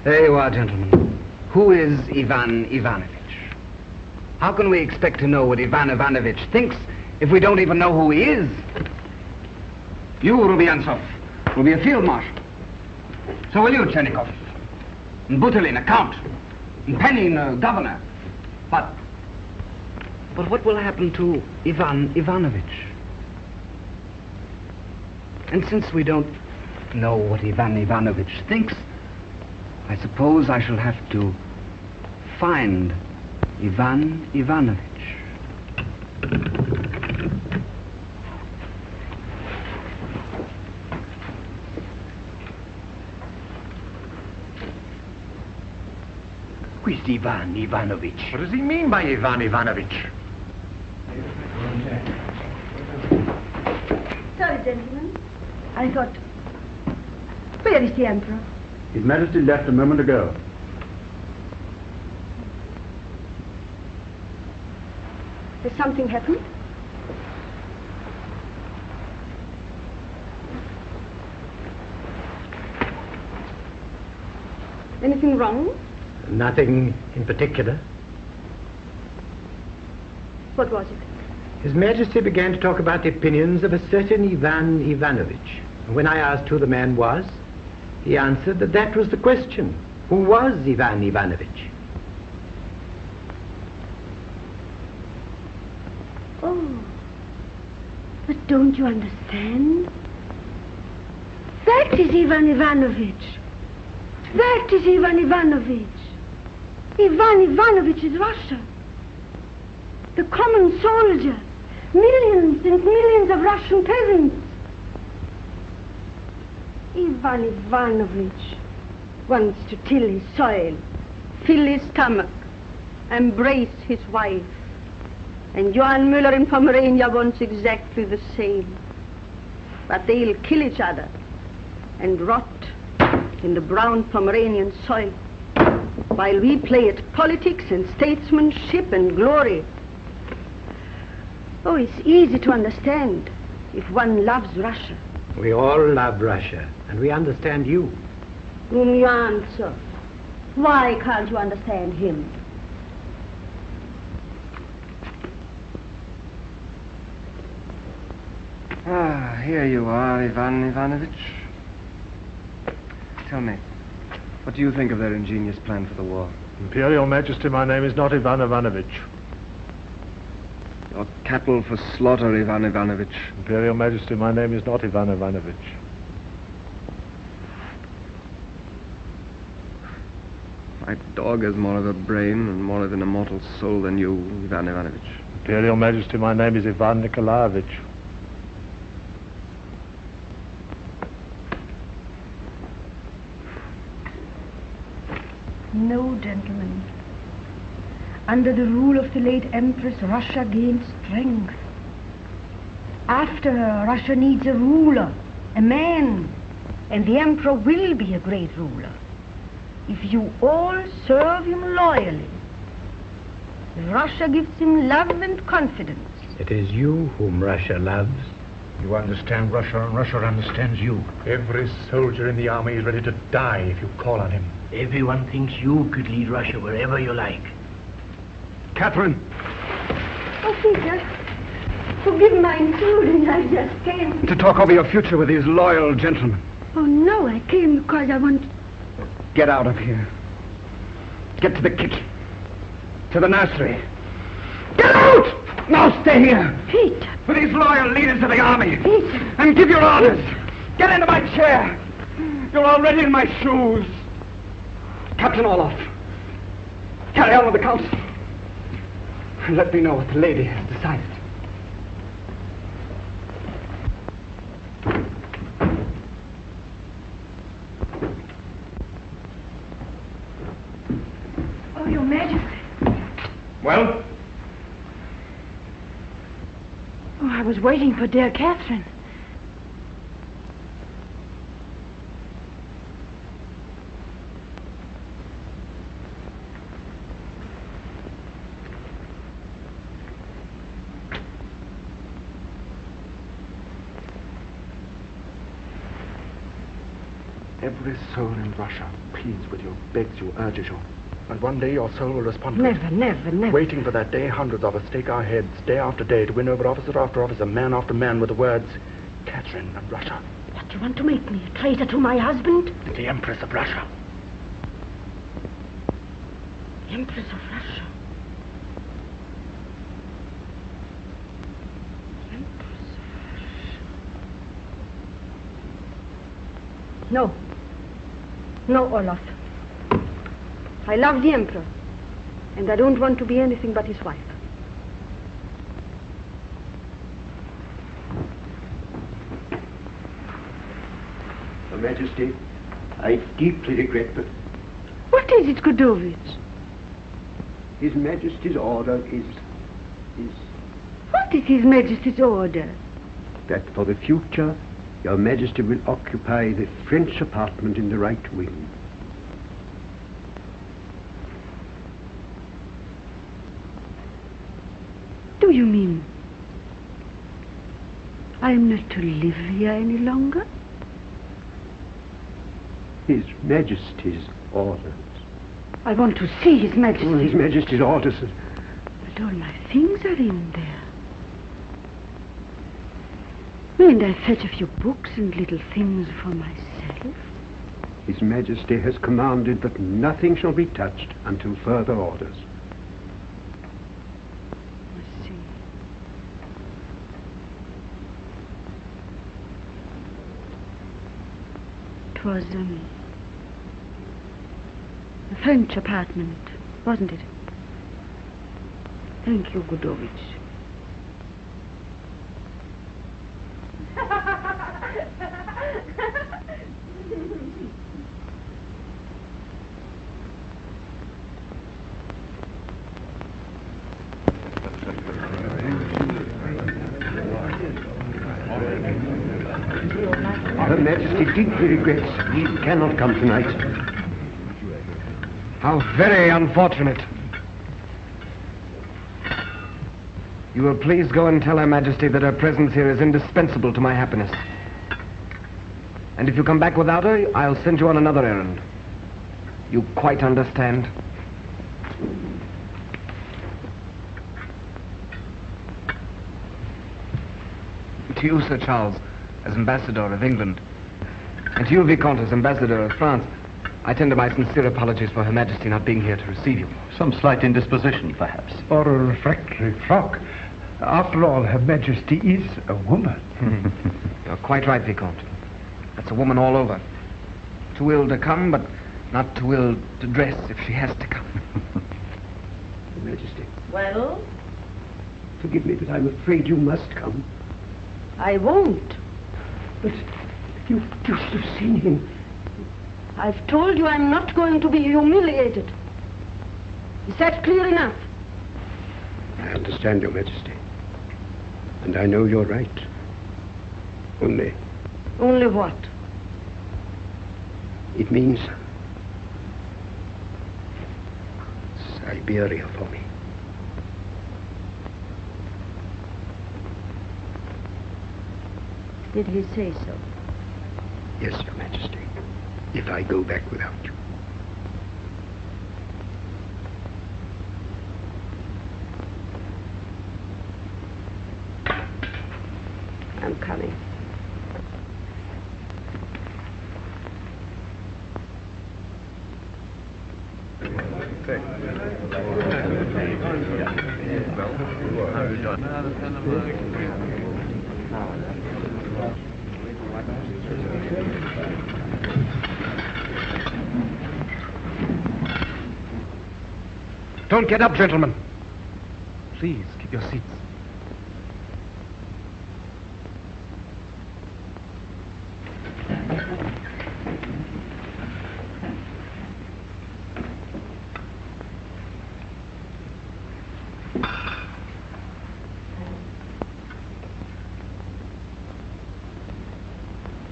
There you are, gentlemen. Who is Ivan Ivanovich? How can we expect to know what Ivan Ivanovich thinks if we don't even know who he is? You, Rumyantsov, will be a field marshal. So will you, Chernikov. And Butelin, a count. And Penin, a governor. But what will happen to Ivan Ivanovich? And since we don't know what Ivan Ivanovich thinks, I suppose I shall have to find Ivan Ivanovich. Who is Ivan Ivanovich? What does he mean by Ivan Ivanovich? Sorry, gentlemen. I thought... Where is the Emperor? His Majesty left a moment ago. Has something happened? Anything wrong? Nothing in particular. What was it? His Majesty began to talk about the opinions of a certain Ivan Ivanovich. And when I asked who the man was, he answered that that was the question. Who was Ivan Ivanovich? Oh, but don't you understand? That is Ivan Ivanovich. That is Ivan Ivanovich. Ivan Ivanovich is Russia. The common soldier. Millions and millions of Russian peasants. Ivan Ivanovich wants to till his soil, fill his stomach, embrace his wife. And Johann Müller in Pomerania wants exactly the same. But they'll kill each other and rot in the brown Pomeranian soil, while we play at politics and statesmanship and glory. Oh, it's easy to understand if one loves Russia. We all love Russia, and we understand you. Whom you answer. Why can't you understand him? Ah, here you are, Ivan Ivanovich. Tell me, what do you think of their ingenious plan for the war? Imperial Majesty, my name is not Ivan Ivanovich. Your cattle for slaughter, Ivan Ivanovich. Imperial Majesty, my name is not Ivan Ivanovich. My dog has more of a brain and more of an immortal soul than you, Ivan Ivanovich. Imperial Majesty, my name is Ivan Nikolaevich. No, gentlemen. Under the rule of the late Empress, Russia gained strength. After her, Russia needs a ruler, a man, and the Emperor will be a great ruler. If you all serve him loyally, Russia gives him love and confidence. It is you whom Russia loves. You understand Russia, and Russia understands you. Every soldier in the army is ready to die if you call on him. Everyone thinks you could lead Russia wherever you like. Catherine! Oh, Peter, forgive my intrusion. I just came. To talk over your future with these loyal gentlemen. Oh, no, I came because I want... Get out of here. Get to the kitchen. To the nursery. Get out! Now stay here. Peter. With these loyal leaders of the army. Peter. And give your orders. Get into my chair. You're already in my shoes. Captain Orloff, carry on with the council. And let me know what the lady has decided. Oh, Your Majesty. Well? Oh, I was waiting for dear Catherine. Every soul in Russia pleads with you, begs you, urges you. And one day your soul will respond to Never, it. never, never. Waiting for that day, hundreds of us stake our heads day after day to win over officer after officer, man after man with the words, Catherine of Russia. What, do you want to make me a traitor to my husband? The Empress of Russia. Empress of Russia. Empress of Russia. No. No, Olaf. I love the Emperor, and I don't want to be anything but his wife. Your Majesty, I deeply regret that... What is it, Godovich? His Majesty's order is... What is His Majesty's order? that for the future, Your Majesty will occupy the French apartment in the right wing. Do you mean I am not to live here any longer? His Majesty's orders. I want to see His Majesty. Oh, His Majesty's orders. But all my things are in there. Mayn't I fetch a few books and little things for myself? His Majesty has commanded that nothing shall be touched until further orders. I see. 'Twas a French apartment, wasn't it? Thank you, Gudovich. Her Majesty deeply regrets he cannot come tonight. How very unfortunate. You will please go and tell Her Majesty that her presence here is indispensable to my happiness. And if you come back without her, I'll send you on another errand. You quite understand? To you, Sir Charles, as Ambassador of England, and to you, Vicomte, as Ambassador of France, I tender my sincere apologies for Her Majesty not being here to receive you. Some slight indisposition, perhaps. Or a refractory shock. After all, Her Majesty is a woman. You're quite right, Vicomte. That's a woman all over. Too ill to come, but not too ill to dress if she has to come. Your Majesty, Well, forgive me, but I'm afraid you must come. I won't. But you should have seen him. I've told you I'm not going to be humiliated. Is that clear enough? I understand, Your Majesty. And I know you're right. Only... Only what? it means... Siberia for me. Did he say so? Yes, Your Majesty. If I go back without you. I'm coming. Don't get up, gentlemen. Please, keep your seats.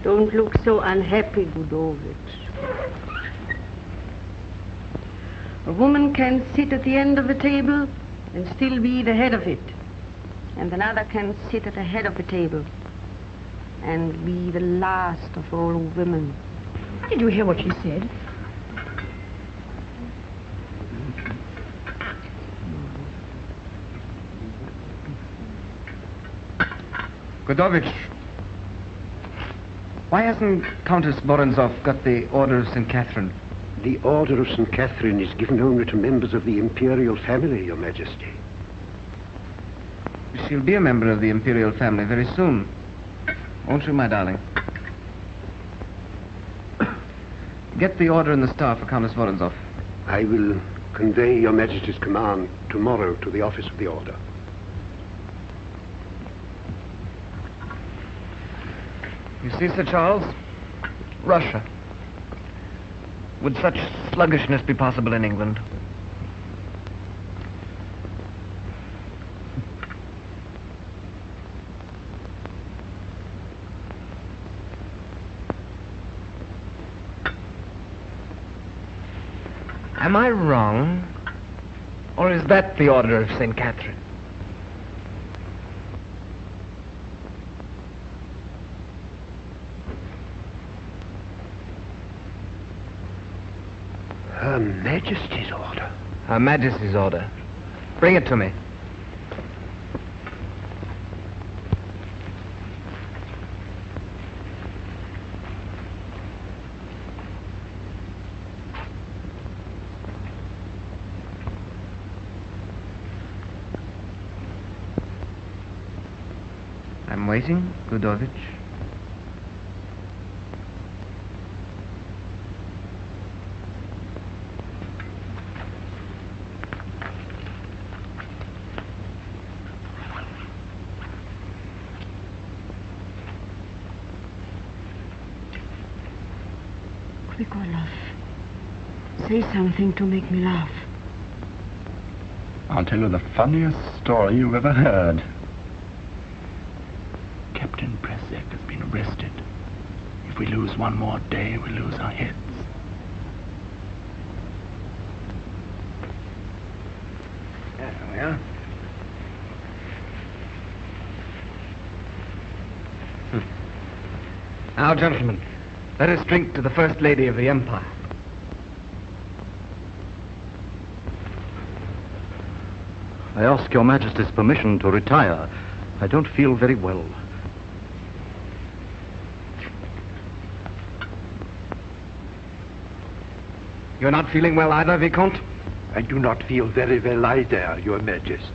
Don't look so unhappy, Gudovich. A woman can sit at the end of a table and still be the head of it. And another can sit at the head of the table and be the last of all women. Did you hear what she said? Gudovich, why hasn't Countess Vorontsov got the Order of St. Catherine? The Order of St. Catherine is given only to members of the imperial family, Your Majesty. She'll be a member of the imperial family very soon. Won't you, my darling? Get the order and the star for Countess Vorontsov. I will convey Your Majesty's command tomorrow to the office of the Order. You see, Sir Charles, Russia. Would such sluggishness be possible in England? Am I wrong? Or is that the order of St. Catherine? Her Majesty's order. Her Majesty's order. Bring it to me. I'm waiting, Gudovich. Quick, Olaf. Say something to make me laugh. I'll tell you the funniest story you ever heard. Captain Pressek has been arrested. If we lose one more day, we lose our heads. There we are. Now, gentlemen, let us drink to the First Lady of the Empire. I ask Your Majesty's permission to retire. I don't feel very well. You're not feeling well either, Vicomte? I do not feel very well either, Your Majesty.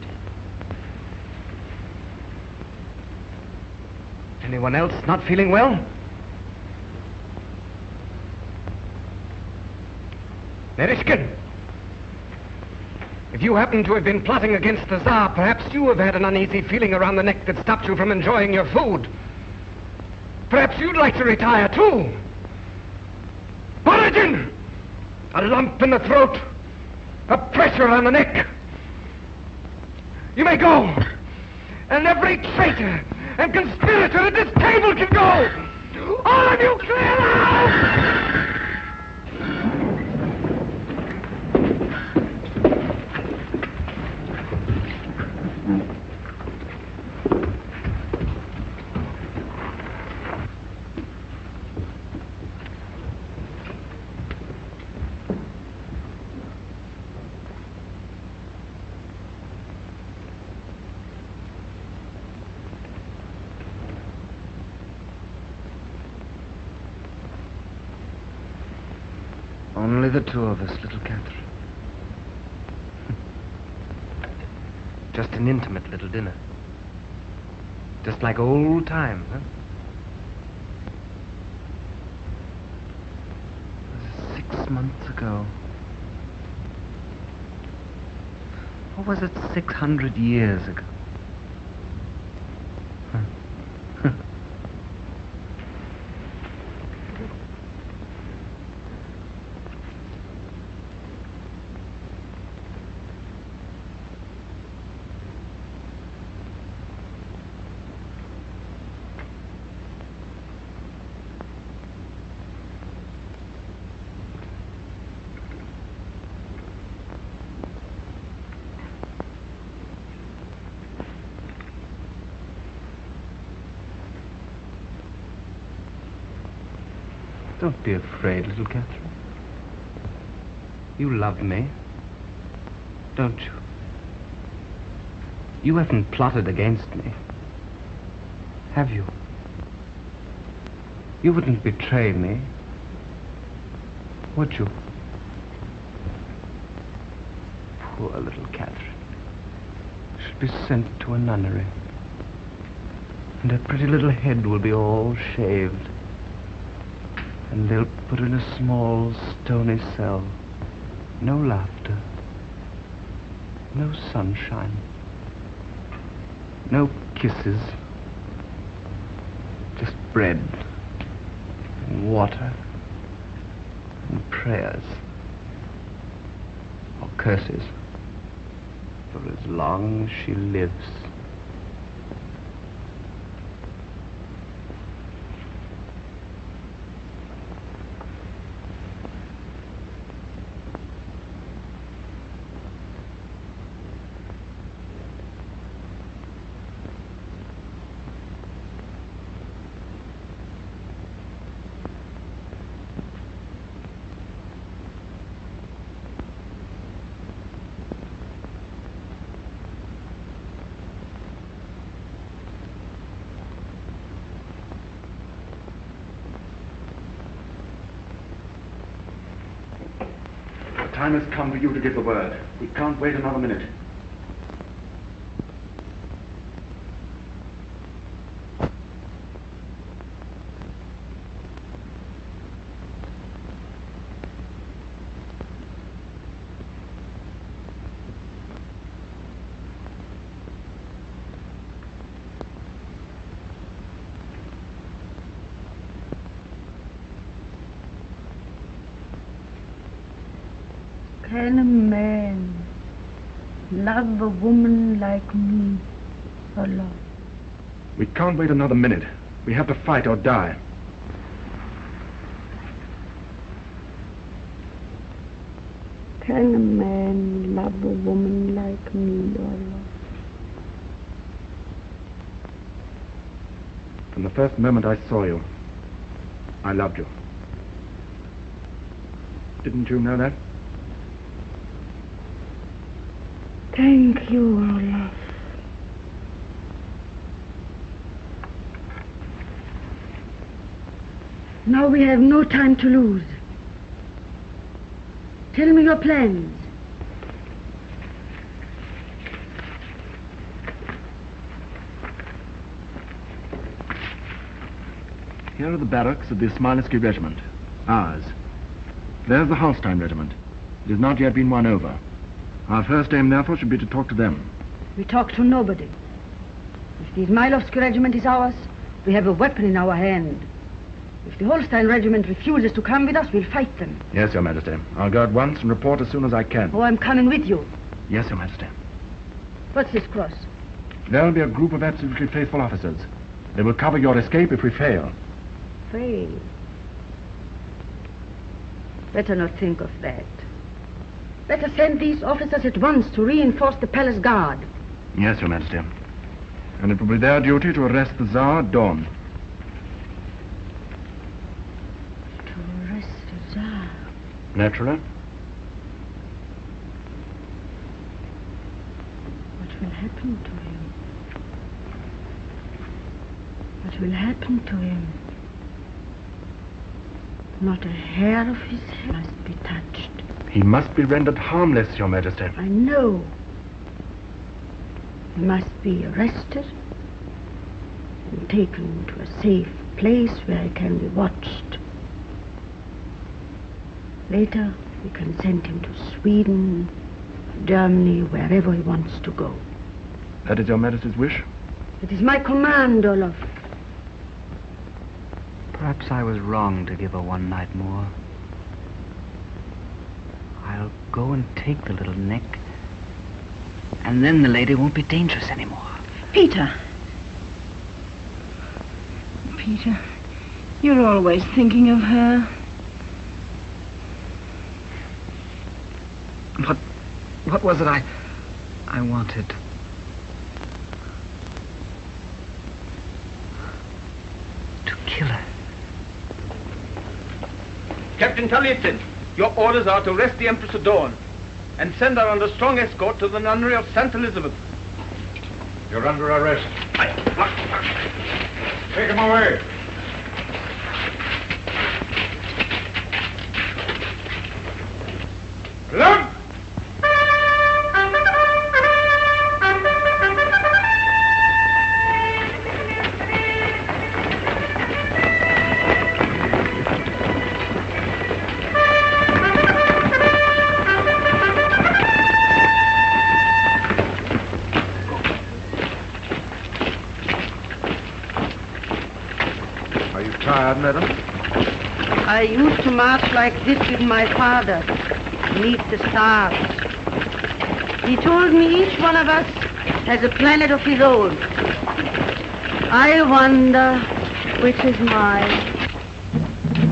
Anyone else not feeling well? Nerishkin, if you happen to have been plotting against the Tsar, perhaps you have had an uneasy feeling around the neck that stopped you from enjoying your food. Perhaps you'd like to retire, too. Borodin! A lump in the throat, a pressure on the neck. You may go, and every traitor and conspirator at this table can go. All of you clear out! Only the two of us, little Catherine. Just an intimate little dinner. Just like old times, huh? Was it 6 months ago? Or was it 600 years ago? Don't be afraid, little Catherine. You love me, don't you? You haven't plotted against me, have you? You wouldn't betray me, would you? Poor little Catherine. She'll be sent to a nunnery, and her pretty little head will be all shaved. And they'll put her in a small, stony cell. No laughter. No sunshine. No kisses. Just bread and water and prayers. Or curses. For as long as she lives. time has come for you to give the word. We can't wait another minute. Can a man love a woman like me, Allah? We can't wait another minute. We have to fight or die. Can a man love a woman like me, Allah? From the first moment I saw you, I loved you. Didn't you know that? Thank you, Allah. Now we have no time to lose. Tell me your plans. Here are the barracks of the Smileski Regiment. Ours. There's the Holstein Regiment. It has not yet been won over. Our first aim, therefore, should be to talk to them. We talk to nobody. If the Izmailovsky regiment is ours, we have a weapon in our hand. If the Holstein regiment refuses to come with us, we'll fight them. Yes, Your Majesty. I'll go at once and report as soon as I can. Oh, I'm coming with you. Yes, Your Majesty. What's this cross? There'll be a group of absolutely faithful officers. They will cover your escape if we fail. Fail? Better not think of that. Better send these officers at once to reinforce the palace guard. Yes, Your Majesty. And it will be their duty to arrest the Tsar at dawn. To arrest the Tsar? Naturally. What will happen to him? What will happen to him? Not a hair of his head must be touched. He must be rendered harmless, Your Majesty. I know. He must be arrested and taken to a safe place where he can be watched. Later, we can send him to Sweden, Germany, wherever he wants to go. That is Your Majesty's wish? It is my command, Olaf. Perhaps I was wrong to give her one night more. I'll go and take the little neck, and then the lady won't be dangerous anymore. Peter. Peter, you're always thinking of her. What was it I wanted? To kill her. Captain Talitin, your orders are to arrest the Empress at dawn and send her under strong escort to the nunnery of St. Elizabeth. You're under arrest. Take him away. Look! Tired, madam? I used to march like this with my father, beneath the stars. He told me each one of us has a planet of his own. I wonder which is mine.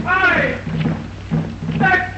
Aye! Back!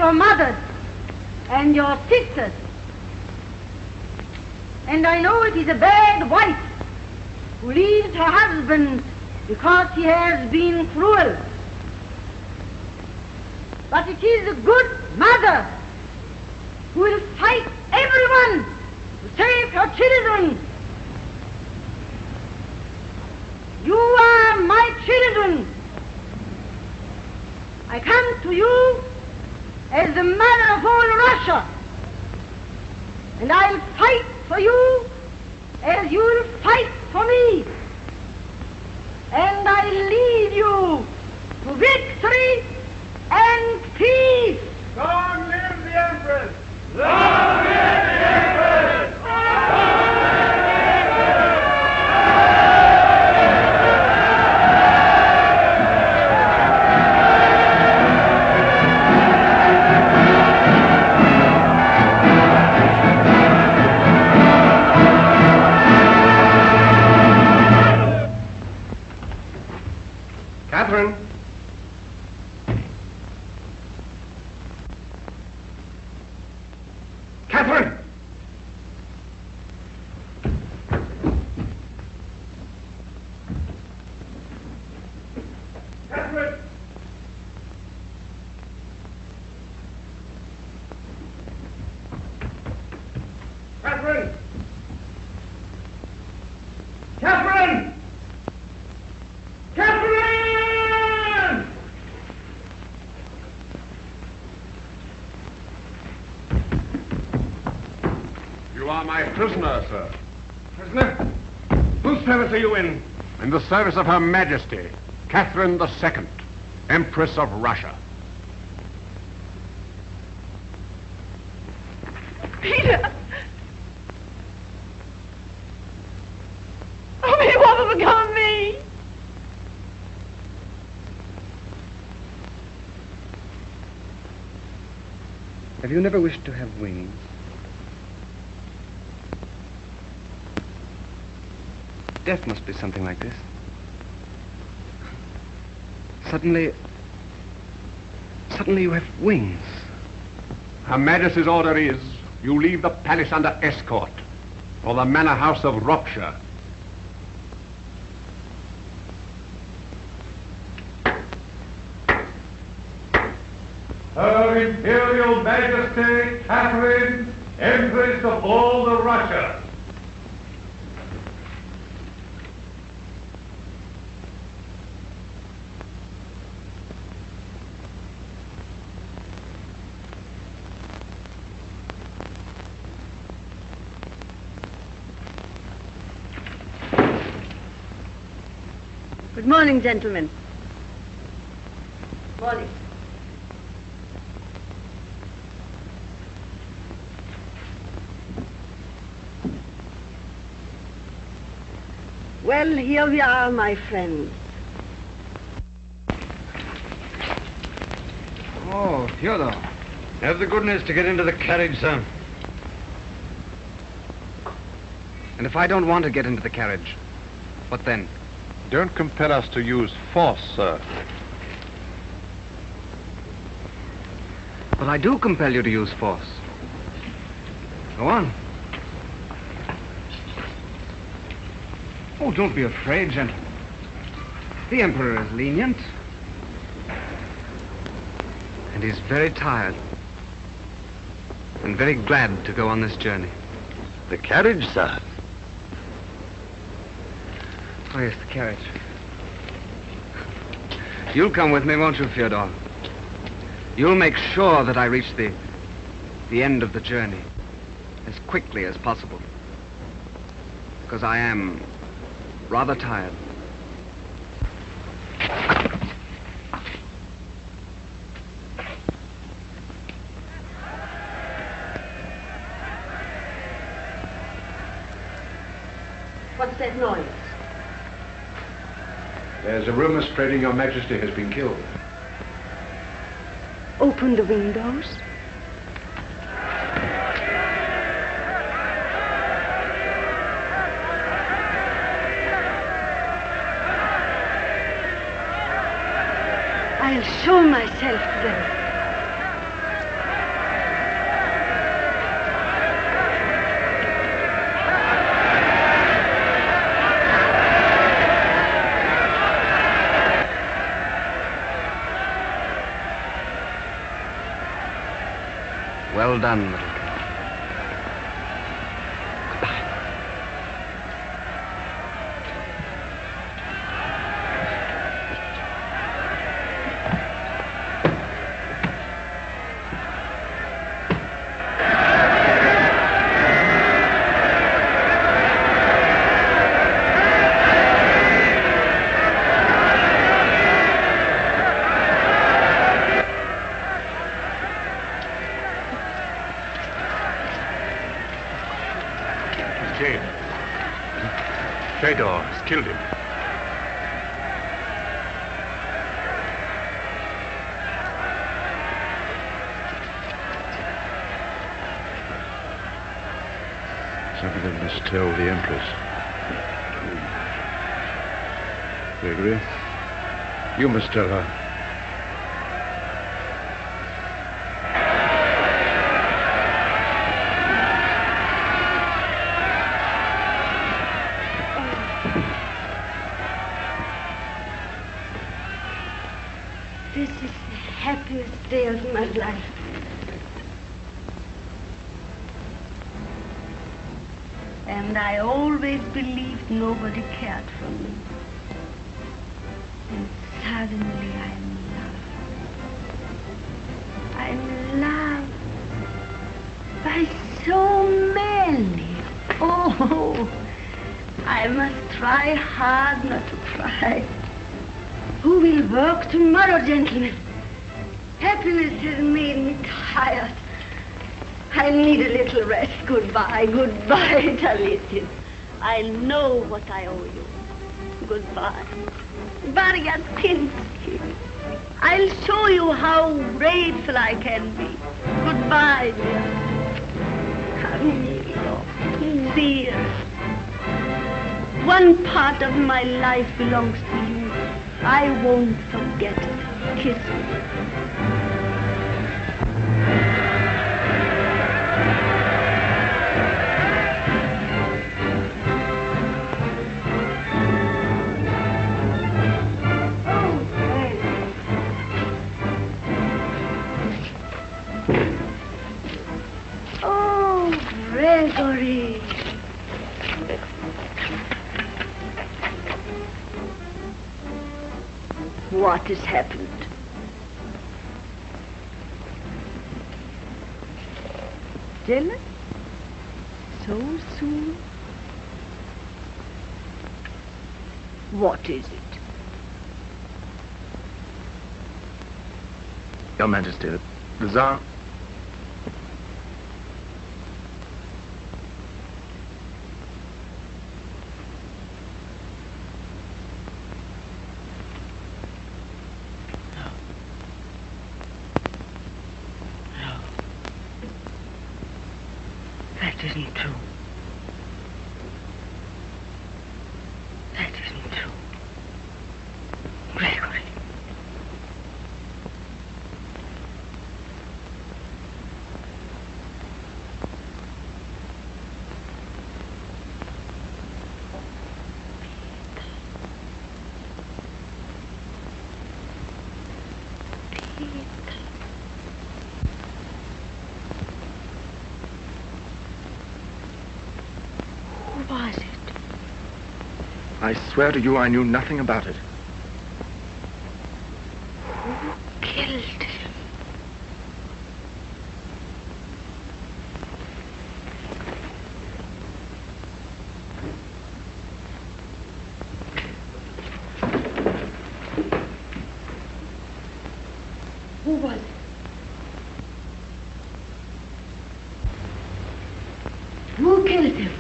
your mothers and your sisters. And I know it is a bad wife who leaves her husband because he has been cruel. But it is a good mother who will fight everyone to save her children. You are my children. I come to you as the mother of all Russia, and I'll fight for you as you'll fight for me. And I'll lead you to victory and peace. Long live the Empress! Long live the Empress! Catherine. Catherine! Catherine! Catherine! Catherine! Catherine! You are my prisoner, sir. Prisoner? Whose service are you in? In the service of Her Majesty, Catherine II, Empress of Russia. Peter! Oh, Peter, what has become of me? Have you never wished to have wings? Death must be something like this. Suddenly you have wings. Her Majesty's order is you leave the palace under escort for the manor house of Ropshire. Her Imperial Majesty Catherine, Empress of all the Russia. Good morning, gentlemen. Morning. Well, here we are, my friends. Oh, Fyodor. Have the goodness to get into the carriage, sir. And if I don't want to get into the carriage, what then? Don't compel us to use force, sir. But I do compel you to use force. Go on. Oh, don't be afraid, gentlemen. The Emperor is lenient. And he's very tired. And very glad to go on this journey. The carriage, sir. Oh, yes, the carriage. You'll come with me, won't you, Fyodor? You'll make sure that I reach the end of the journey as quickly as possible. Because I am rather tired. What's that noise? There's a rumor spreading Your Majesty has been killed. Open the windows. I'll show myself to them. Well done, little girl. Fedor has killed him. Something must tell the Empress. Gregory, you must tell her. This is the happiest day of my life. And I always believed nobody cared for me. And suddenly I'm loved. I'm loved by so many. Oh, I must try hard not to cry. Who will work tomorrow, gentlemen? Happiness has made me tired. I need a little rest. Goodbye, goodbye, Taliesin. I know what I owe you. Goodbye. Baryatinski. I'll show you how grateful I can be. Goodbye, dear. Camillo, dear. One part of my life belongs to you. I won't forget it. Kiss me. Oh, Gregory. What has happened? Jealous? So soon? What is it? Your Majesty, the Tsar... That isn't true. That isn't true. Gregory. Who was it? I swear to you I knew nothing about it. Who killed him? Who was it? Who killed him?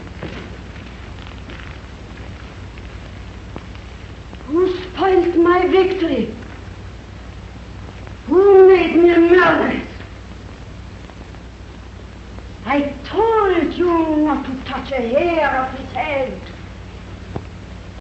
Who spoiled my victory? Who made me a murderess? I told you not to touch a hair of his head.